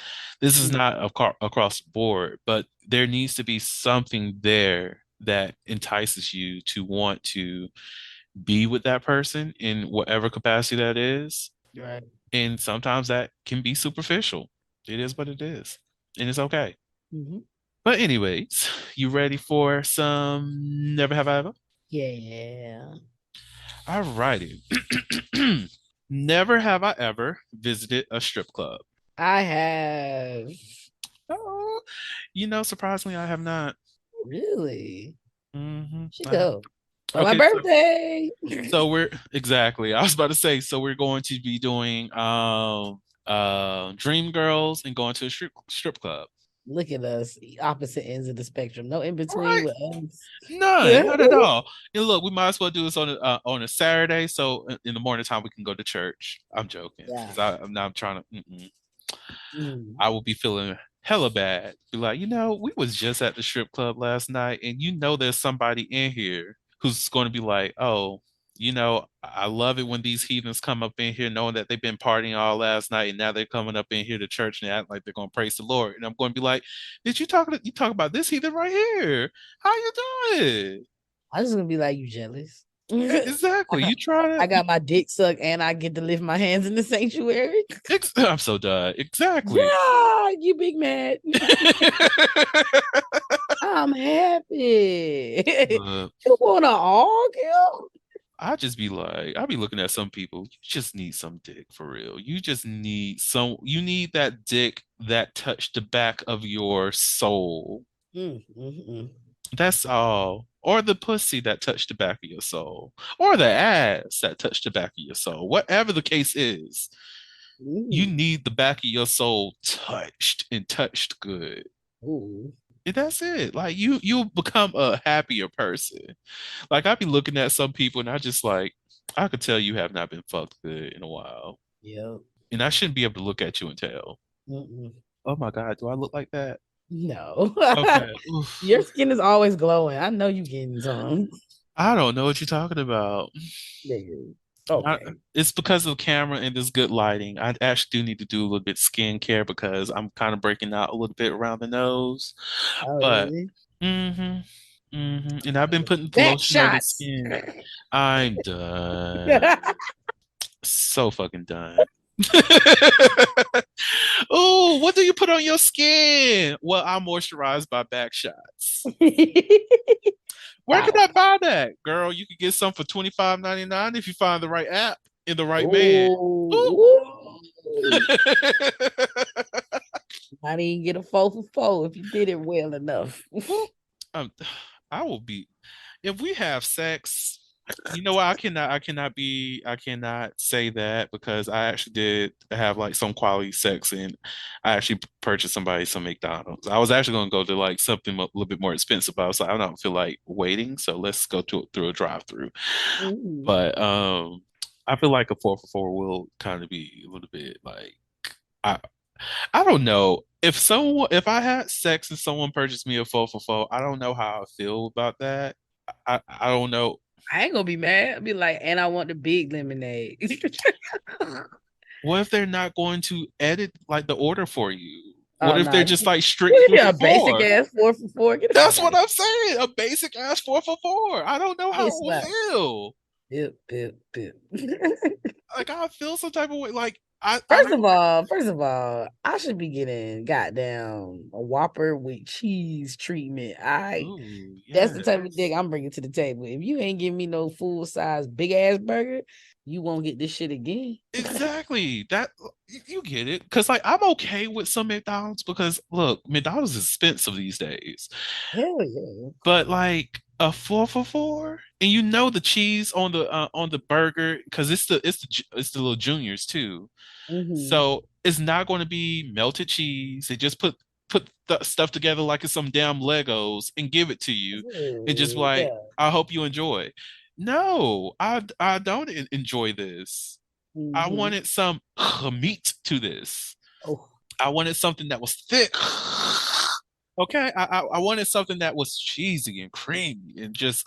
this is Mhm. not across the board, but there needs to be something there that entices you to want to be with that person in whatever capacity that is. Right. And sometimes that can be superficial. It is what it is. And it's okay. Mhm. But anyways, you ready for some Never Have I Ever? Yeah. All righty. Never have I ever visited a strip club. I have Oh, surprisingly, I have not. really should I have. go for my Okay, birthday. so we're exactly. I was about to say, so we're going to be doing Dream Girls and going to a strip club. Look at us, opposite ends of the spectrum. No in between Right? with us. None, not at all. And look, we might as well do this on a Saturday, so in the morning time we can go to church. I'm joking Yeah. because I'm now trying to. Mm. I will be feeling hella bad. Be like, we was just at the strip club last night, and there's somebody in here who's going to be like, oh, I love it when these heathens come up in here knowing that they've been partying all last night, and now they're coming up in here to church and act like they're going to praise the Lord. And I'm going to be like, did you talk about this heathen right here? How you doing? I'm just gonna be like, you jealous? Exactly. I You try I to. got my dick sucked and I get to lift my hands in the sanctuary. I'm so done. Exactly. Yeah, you big mad. I'm happy. Look, You wanna argue? I just be like, I be looking at some people. You just need some dick for real. You just need you need that dick that touched the back of your soul. Mm, mm, mm. That's all. Or the pussy that touched the back of your soul. Or the ass that touched the back of your soul. Whatever the case is, you Mm. need the back of your soul touched and touched good. Ooh. That's it. Like you'll become a happier person. Like I be looking at some people and I just like I could tell you have not been fucked good in a while. Yep. And I shouldn't be able to look at you and tell. Mm-mm. Oh my God, do I look like that? No. Okay. Oof. Your skin is always glowing. I know you getting some. I don't know what you're talking about. Nigga. I, Okay. it's because of the camera and this good lighting. I actually do need to do a little bit skincare because I'm kind of breaking out a little bit around the nose. Oh, But really? mm-hmm, and I've been putting the Back lotion on the shots. skin. I'm done. So fucking done. Oh, what do you put on your skin? Well, I'm moisturized by Backshots. Where can Wow. I buy that? Girl, you could get some for 25.99 if you find the right app and the right man. Ooh. Ooh. I didn't get a 4 for 4 if you did it well enough. Ooh. Um, I will be if we have sex. You know what? I cannot say that because I actually did have like some quality sex and I actually purchased somebody some McDonald's. I was actually going to go to like something a little bit more expensive, but I was like, I don't feel like waiting, so let's go through a drive-through. Ooh. But I feel like a 4 for 4 will kind of be a little bit like I I don't know. If I had sex and someone purchased me a 4 for 4, I don't know how I feel about that. I don't know. I ain't gonna be mad. I'll be like, and I want the big lemonade. What if they're not going to edit like the order for you? What Oh if no, they're just like strict you three get for a basic four? ass 4 for 4. Get the fuck That's out what of I'm saying. A basic ass 4 for 4. I don't know here. how it It's will not. feel. Pip, pip, pip. Like I feel some type of way. Like First of all, I should be getting goddamn a Whopper with cheese treatment. ooh, That's the type of yes. dick I'm bringing to the table. If you ain't giving me no full size big ass burger, you won't get this shit again. Exactly. That you get it. Cause like I'm okay with some McDonald's because look, McDonald's is expensive these days. Hell yeah. But like a 4 for 4, and you know the cheese on the burger because it's the little juniors too. Mm-hmm. So it's not going to be melted cheese. They just put the stuff together like it's some damn Legos and give it to you, and just like Yeah. I hope you enjoy. No, I don't enjoy this. I Mm-hmm. wanted some meat to this. Oh. I wanted something that was thick. Okay, I wanted something that was cheesy and creamy and just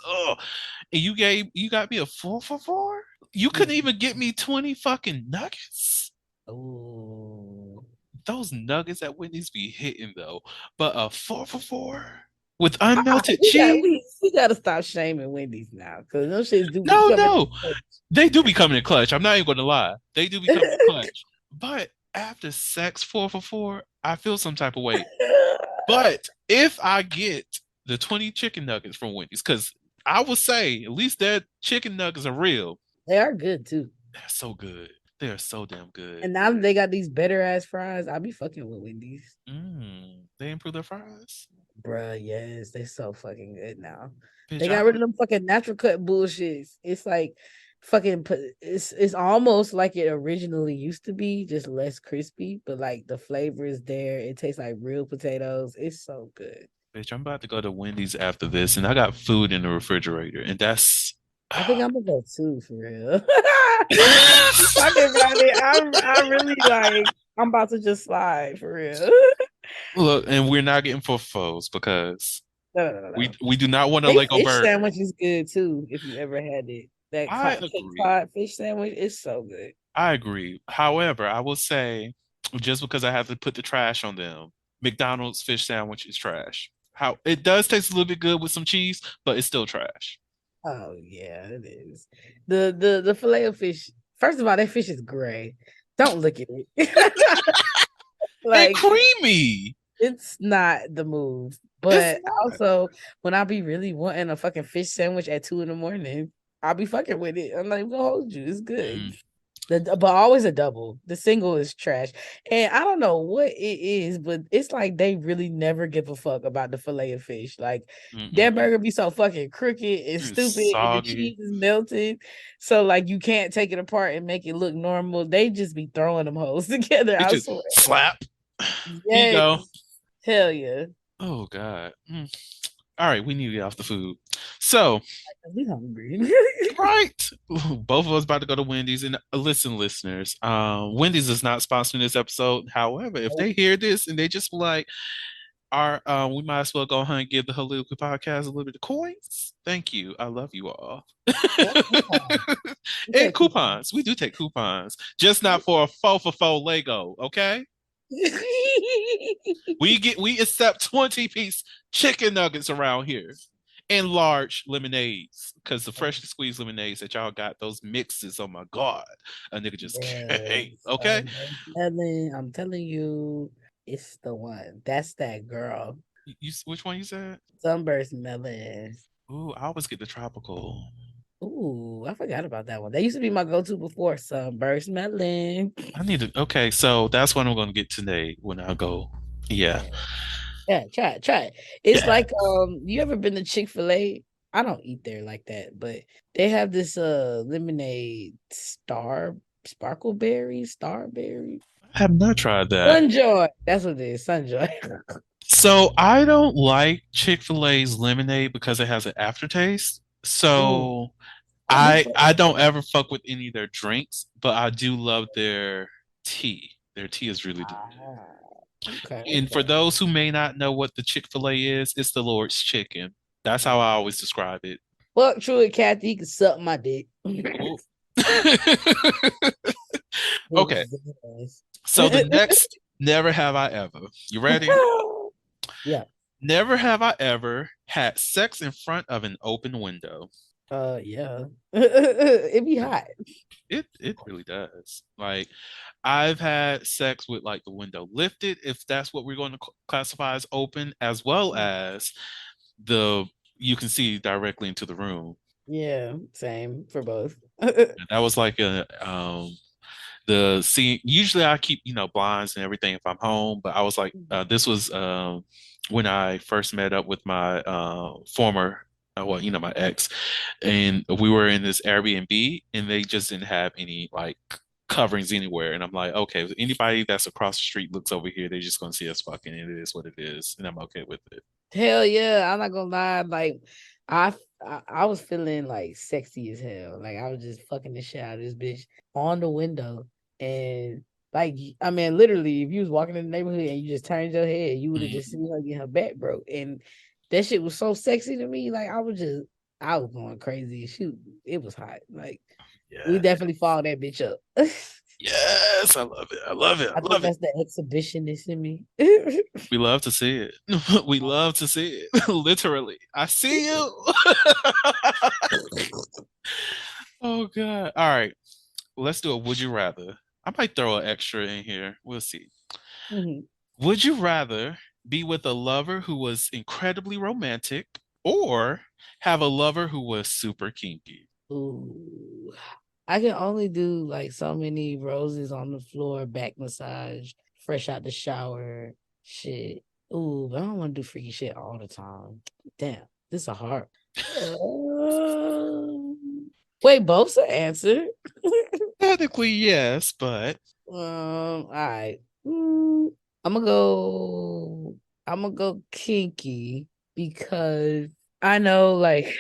and you got me a 4 for 4. You couldn't Mm. even get me 20 fucking nuggets. Oh. Those nuggets at Wendy's be hitting though, but a 4 for 4 with unmelted We got cheese? we gotta stop shaming Wendy's now because those shits do be No, coming. no, they do be coming in clutch. I'm not even going to lie, they do be coming in clutch. But after sex 4 for 4, I feel some type of way. But if I get the 20 chicken nuggets from Wendy's, because I will say at least their chicken nuggets are real. They are good too. They're so good. They are so damn good. And now that they got these better ass fries, I'll be fucking with Wendy's. They improve their fries. Bruh, yes, they so fucking good now. They Bitch, got rid of them fucking natural cut bullshits. It's like it's almost like it originally used to be, just less crispy, but like the flavor is there. It tastes like real potatoes. It's so good. bitch, I'm about to go to Wendy's after this, and I got food in the refrigerator, and that's I think I'm gonna go too for real. Talking about it, I really like I'm about to just slide for real. look, and we're not getting for foes because No, no, no, no. we do not want a They Lego fish burger. sandwich is good too, if you ever had it. That I Cape agree. Cod fish sandwich is so good. I agree. However, I will say, just because I have to put the trash on them, McDonald's fish sandwich is trash. How it does taste a little bit good with some cheese, but it's still trash. Oh yeah, it is. The fillet of fish. First of all, that fish is gray. Don't look at it. And Like creamy. it's not the move. It's But not. also, when I be really wanting a fucking fish sandwich at 2 in the morning, I'll be fucking with it. I'm not even gonna hold you. It's good. Mm, But always a double. The single is trash. And I don't know what it is, but it's like they really never give a fuck about the fillet of fish. Like that mm-mm. burger be so fucking crooked and It's stupid, and the soggy. cheese is melted. So like you can't take it apart and make it look normal. They just be throwing them hoes together. It I just swear. slap. Here you Yes. go. Hell yeah. Oh God. All right, we need to get off the food. So, We hungry. right, both of us about to go to Wendy's. And listen, listeners, Wendy's is not sponsoring this episode. However, if Nope. they hear this and they just like, our we might as well go ahead and give the Holistic Podcast a little bit of coins. Thank you. I love you all. Or coupon. We And take coupon. coupons. We do take coupons, just not for a four for four Lego. Okay. We accept 20-piece chicken nuggets around here and large lemonades because the freshly squeezed lemonades that y'all got, those mixes, oh my God, a nigga just came. Yes, Okay. Ellen, I'm telling you, it's the one. That's that girl. Which one you said? Sunburst melon. Ooh, I always get the tropical. Ooh, I forgot about that one. That used to be my go-to before sunburst melon. I need to. Okay, so that's what I'm going to get today when I go. Yeah. Yeah, yeah, try it. It's Yeah. like you ever been to Chick-fil-A? I don't eat there like that, but they have this lemonade starberry. I have not tried that. Sunjoy. That's what it is. Sunjoy. So I don't like Chick-fil-A's lemonade because it has an aftertaste. Ooh, So I do I don't ever fuck with any of their drinks, but I do love their tea. Their tea is really good. okay, And for okay. those who may not know what the Chick-fil-A is, it's the Lord's chicken. That's how I always describe it. Fuck Truett Kathy, you can suck my dick. Ooh. Okay. So the next never have I ever. You ready? Yeah. Never have I ever had sex in front of an open window. Yeah. It be hot. It really does. Like I've had sex with like the window lifted, if that's what we're going to classify as open, as well as the you can see directly into the room. Yeah, same for both. And that was like a the scene. Usually I keep blinds and everything if I'm home, but I was like this was when I first met up with my former well my ex, and we were in this Airbnb and they just didn't have any like coverings anywhere, and I'm like, okay, if anybody that's across the street looks over here, they're just gonna see us fucking, and it is what it is, and I'm okay with it. Hell yeah, I'm not gonna lie. Like, I was feeling like sexy as hell. Like I was just fucking the shit out of this bitch on the window, and like I mean, literally, if you was walking in the neighborhood and you just turned your head, you would have just Mhm. seen her get her back broke, and that shit was so sexy to me. Like I was going crazy. Shoot, it was hot. Like we Yeah. definitely followed that bitch up. Yes, I love it. I love it. I I think love it. that's the exhibitionist in me. We love to see it. We love to see it. Literally. I see you. Oh God. All right. Let's do a would you rather. I might throw an extra in here. We'll see. Mhm. Would you rather be with a lover who was incredibly romantic or have a lover who was super kinky? Ooh. I can only do like so many roses on the floor, back massage, fresh out the shower, shit. Ooh, but I don't want to do freaky shit all the time. Damn, this is a hard. Wait, both's an answer. Technically, yes, but All right. I'm gonna go. I'm gonna go kinky because I know like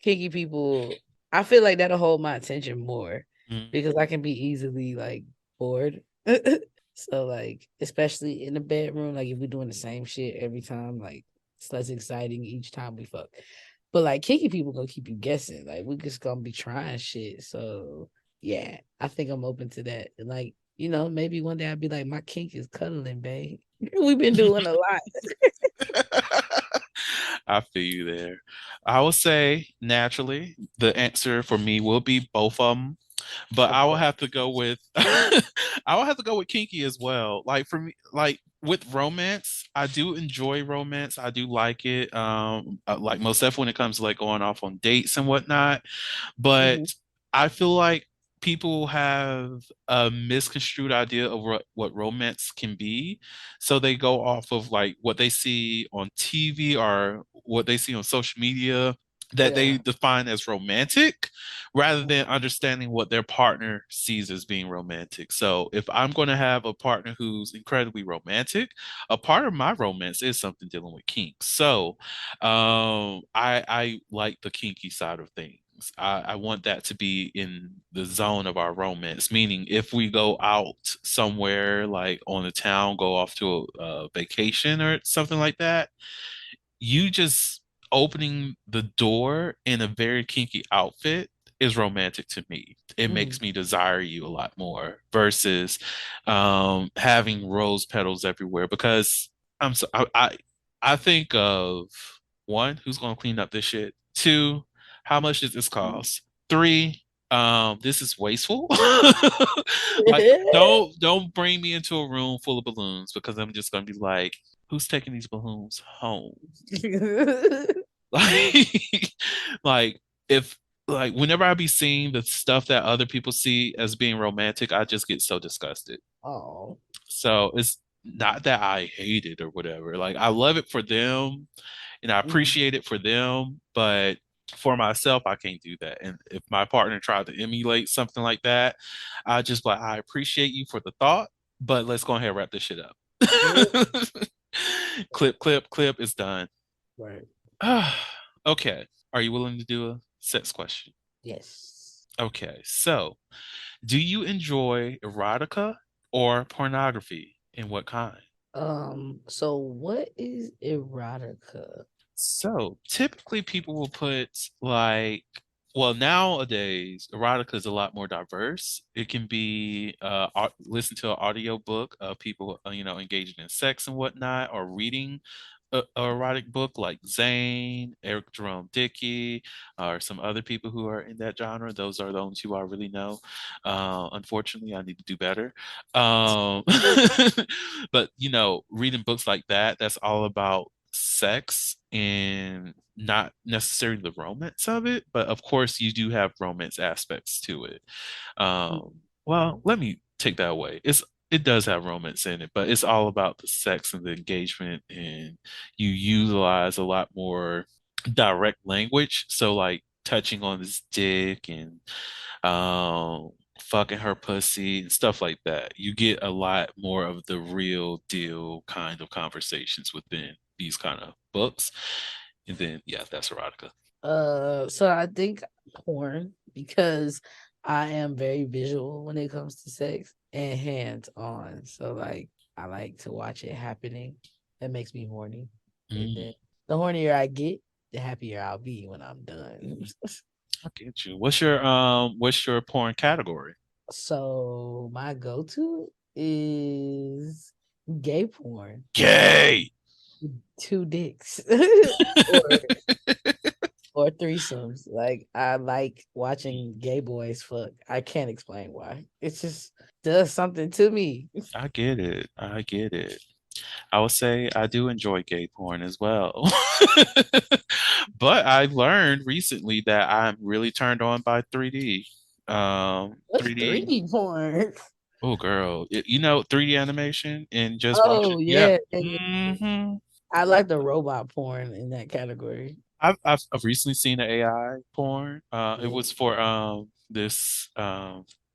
kinky people. I feel like that'll hold my attention more mm, because I can be easily like bored. So like, especially in the bedroom, like if we're doing the same shit every time, like it's less exciting each time we fuck. But like kinky people gonna keep you guessing. Like we just gonna be trying shit. So yeah, I think I'm open to that. And like, maybe one day I'll be like, my kink is cuddling, babe. We've been doing a lot. I feel you there. I would say naturally the answer for me will be both of them, but Of I will course. have to go with I will have to go with kinky as well. Like for me, like with romance, I do enjoy romance. I do like it. Like most definitely when it comes to like going off on dates and whatnot. But Mhm. I feel like people have a misconstrued idea of what romance can be. So they go off of like what they see on TV or what they see on social media. that they Yeah. define as romantic rather than understanding what their partner sees as being romantic. So if I'm going to have a partner who's incredibly romantic, a part of my romance is something dealing with kink. So I like the kinky side of things. I want that to be in the zone of our romance, meaning if we go out somewhere like on the town, go off to a vacation or something like that, you just opening the door in a very kinky outfit is romantic to me. It Mm. makes me desire you a lot more versus having rose petals everywhere because I think of one, who's gonna clean up this shit? Two, how much does this cost? Three, this is wasteful. Like don't bring me into a room full of balloons because I'm just gonna be like, who's taking these balloons home? Like, like if like whenever I be seeing the stuff that other people see as being romantic, I just get so disgusted. Oh. So it's not that I hate it or whatever. Like I love it for them and I Mm. appreciate it for them, but for myself, I can't do that. And if my partner tried to emulate something like that, I just like I appreciate you for the thought, but let's go ahead and wrap this shit up. Clip, clip, clip is done. Right. Okay. Are you willing to do a sex question? Yes. Okay. So, do you enjoy erotica or pornography? And what kind? So what is erotica? So, typically people will put like, well, nowadays erotica is a lot more diverse. It can be listen to an audio book of people, engaging in sex and whatnot, or reading a erotic book like Zane, Eric Jerome Dickey, or some other people who are in that genre. Those are the only two I really know. Unfortunately, I need to do better. Um, but reading books like that, that's all about sex and not necessarily the romance of it, but of course you do have romance aspects to it. Well, let me take that away. It does have romance in it, but it's all about the sex and the engagement, and you utilize a lot more direct language. So like touching on his dick and fucking her pussy and stuff like that. You get a lot more of the real deal kind of conversations within these kind of books. And then yeah, that's erotica. So I think porn because I am very visual when it comes to sex and hands on. So like I like to watch it happening. That makes me horny. And Mm, then the hornier I get, the happier I'll be when I'm done. I get you. What's your porn category? So my go-to is gay porn. Gay. Two dicks. or or threesomes. Like I like watching gay boys fuck. I can't explain why. It just does something to me. I get it. I get it. I would say I do enjoy gay porn as well. But I learned recently that I'm really turned on by 3D. What's 3D. 3D porn? Oh, girl. 3D animation and just watch it. Oh Yeah. yeah, yeah, yeah. hmm I like the robot porn in that category. I've recently seen an AI porn. It Yeah. was for this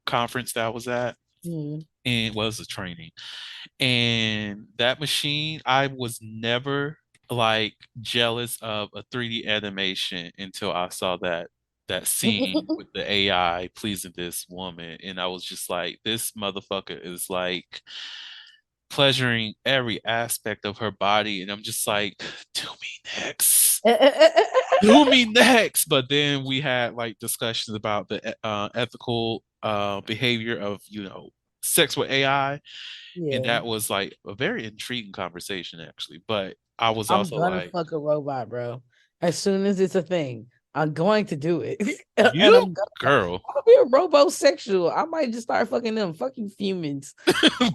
conference that I was at, Mm. and was a training. And that machine, I was never like jealous of a 3D animation until I saw that scene with the AI pleasing this woman. And I was just like, this motherfucker is like pleasuring every aspect of her body. And I'm just like, do me next. Do me next. But then we had like discussions about the ethical behavior of, sex with AI, and Yeah. that was like a very intriguing conversation actually, but I was I'm also gonna like, fuck a robot, bro. As soon as it's a thing, I'm going to do it. And you girl. I'm gonna be a robosexual. I might just start fucking them. Fuck you humans.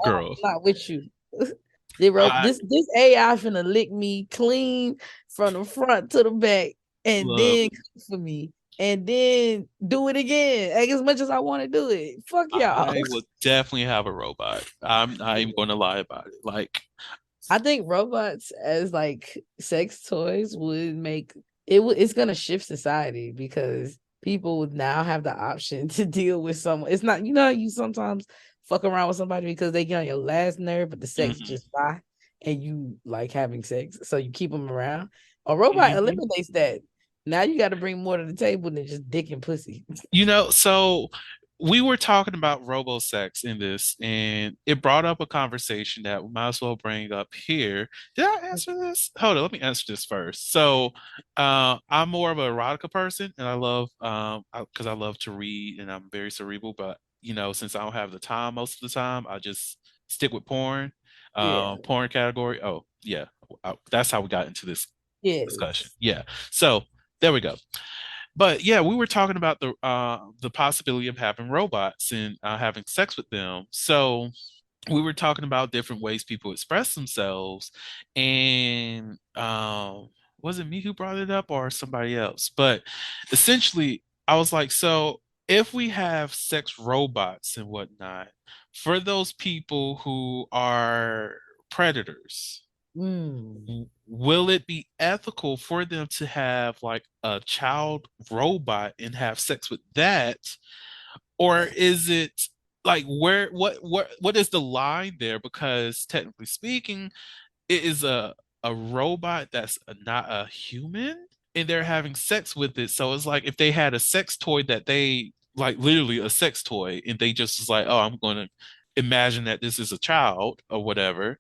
Girl, I'm not with you. I This AI finna lick me clean from the front to the back and look, then cook for me and then do it again. Like as much as I want to do it. Fuck y'all. I would definitely have a robot. I'm not even going to lie about it. Like, I think robots as like sex toys would make it's gonna shift society because people would now have the option to deal with someone. It's not, how you sometimes fuck around with somebody because they get on your last nerve, but the sex Hmm. just fine and you like having sex, so you keep them around. A robot Hmm. eliminates that. Now you got to bring more to the table than just dick and pussy. So we were talking about robo-sex in this, and it brought up a conversation that we might as well bring up here. Did I answer this? Hold on, let me answer this first. So, I'm more of an erotica person, and I love because I love to read, and I'm very cerebral. But since I don't have the time most of the time, I just stick with porn. Yeah. Porn category. Oh, yeah, that's how we got into this discussion. Yes. Yeah. So there we go. But yeah, we were talking about the possibility of having robots and having sex with them. So we were talking about different ways people express themselves, and was it me who brought it up or somebody else? But essentially, I was like, so if we have sex robots and whatnot, for those people who are predators, Mm. will it be ethical for them to have like a child robot and have sex with that, or is it like what is the line there? Because technically speaking, it is a robot that's not a human, and they're having sex with it. So it's like if they had a sex toy that they like, literally a sex toy, and they just was like, oh, I'm going to imagine that this is a child or whatever.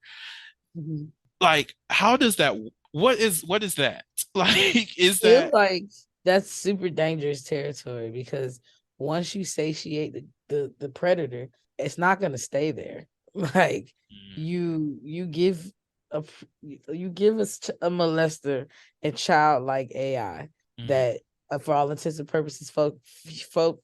Mhm. Like, how does that, what is that? Like, is Feel that like that's super dangerous territory because once you satiate the predator, it's not gonna stay there. Like you give a you give us a molester a childlike AI mm, that for all intents and purposes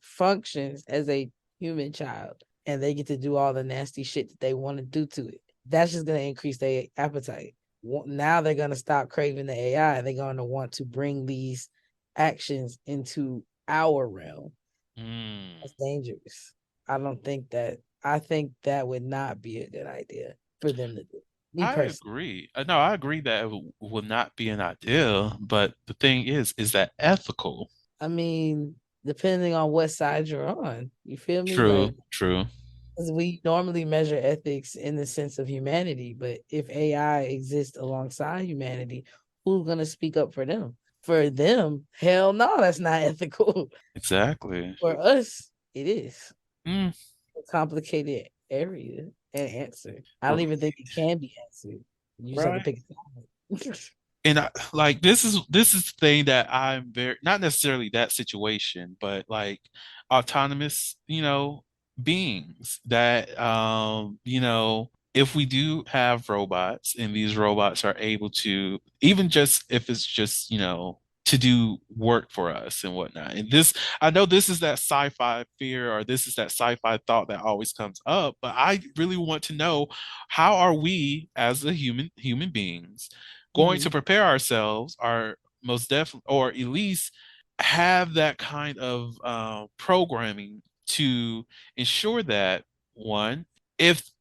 functions as a human child, and they get to do all the nasty shit that they want to do to it. That's just gonna increase their appetite. Now they're going to stop craving the AI. They're going to want to bring these actions into our realm. mm. That's dangerous. I don't think that. I think that would not be a good idea for them to do. Me I personally. agree. No, I agree that it will not be an ideal, but the thing is that ethical? I mean, depending on what side you're on, you feel me? True, Like, true. 'cause we normally measure ethics in the sense of humanity, but if AI exists alongside humanity, who's gonna speak up for them? For them, hell no, that's not ethical. Exactly. For us, it is Mm, a complicated area and answer. I don't r- even think it can be answered. You just have to right. pick a side. And like, this is the thing that I'm very, not necessarily that situation, but like autonomous, beings that if we do have robots and these robots are able to, even just if it's just, to do work for us and whatnot. And this, I know this is that sci-fi fear, or this is that sci-fi thought that always comes up, but I really want to know, how are we as a human beings going to Mhm. prepare ourselves, are most definitely, or at least have that kind of programming to ensure that, one, if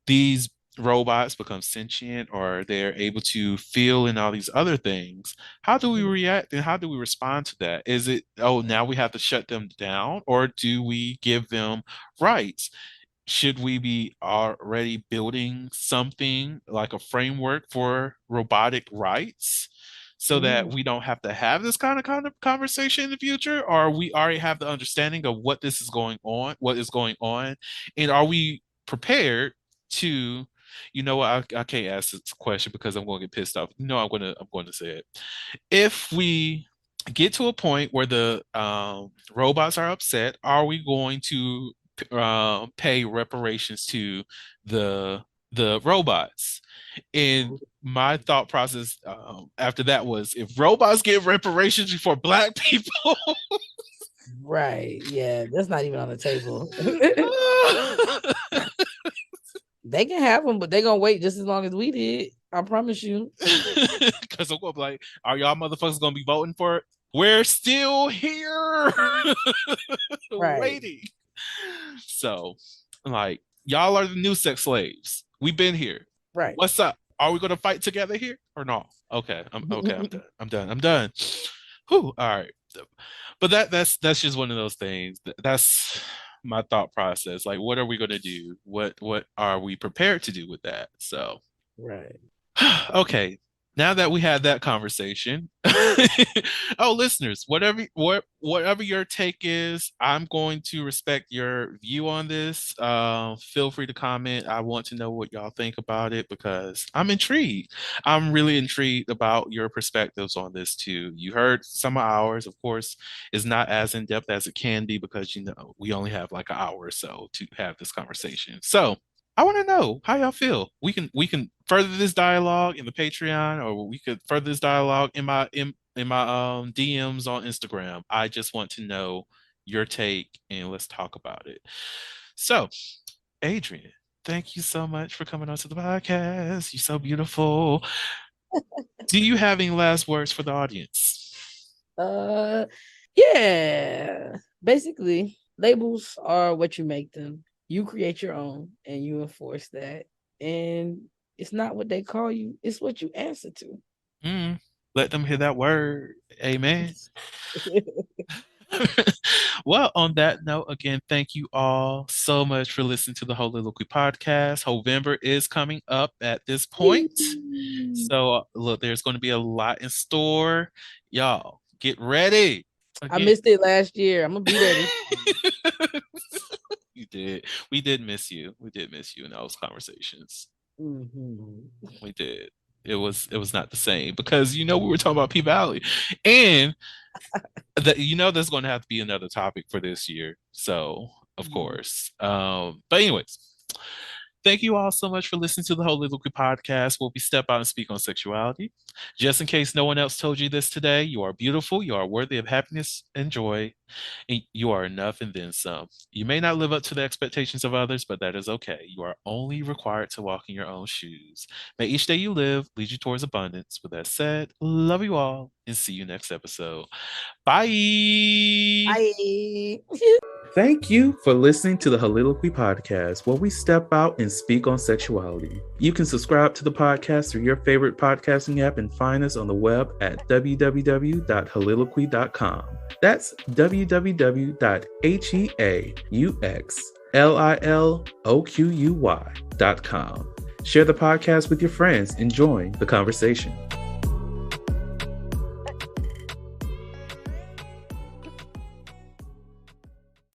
these robots become sentient or they're able to feel and all these other things, how do we Mhm. react and how do we respond to that? Is it, oh, now we have to shut them down, or do we give them rights? Should we be already building something like a framework for robotic rights so that Mhm. we don't have to have this kind of conversation in the future? Or we already have the understanding of what this is going on, what is going on, and are we prepared to, I can't ask this question because I'm going to get pissed off. I'm going to say it. If we get to a point where the robots are upset, are we going to pay reparations to the robots? And my thought process after that was, if robots get reparations for black people, Right. Yeah, that's not even on the table. They can have them, but they're gonna wait just as long as we did. I promise you. because I'm gonna be like, are y'all motherfuckers gonna be voting for it? We're still here Right. waiting. So, like, y'all are the new sex slaves. We've been here. Right. What's up? Are we gonna fight together here or no? Okay, I'm done. I'm done. Whew, all right. But that's just one of those things. That's my thought process. Like, what are we gonna do? What are we prepared to do with that? So Right. okay, now that we had that conversation, oh, listeners, whatever your take is, I'm going to respect your view on this. Feel free to comment. I want to know what y'all think about it because I'm intrigued. I'm really intrigued about your perspectives on this too. You heard some of ours, of course, is not as in depth as it can be because we only have like an hour or so to have this conversation. So I want to know how y'all feel. We can further this dialogue in the Patreon, or we could further this dialogue in my DMs on Instagram. I just want to know your take and let's talk about it. So, Adrian, thank you so much for coming on to the podcast. You're so beautiful. Do you have any last words for the audience? Uh, yeah. Basically, labels are what you make them. You create your own and you enforce that. And it's not what they call you, it's what you answer to. Let them hear that word. Amen. Well, on that note, again, thank you all so much for listening to the Holy podcast. November is coming up at this point. So, look, there's going to be a lot in store. Y'all, get ready. I missed it last year. I'm going to be there. You did. We did miss you. We did miss you in those conversations. We did. It was not the same because we were talking about P Valley, and there's going to have to be another topic for this year. So of course, but anyways, thank you all so much for listening to the Holy Liquid podcast, where we step out and speak on sexuality. Just in case no one else told you this today, you are beautiful, you are worthy of happiness and joy, and you are enough and then some. You may not live up to the expectations of others, but that is okay. You are only required to walk in your own shoes. May each day you live lead you towards abundance. With that said, love you all and see you next episode. Bye. Bye. Thank you for listening to the Holiloquy podcast, where we step out and speak on sexuality. You can subscribe to the podcast through your favorite podcasting app and find us on the web at www.holiloquy.com. That's www.heauxliloquy.com. Share the podcast with your friends and join the conversation.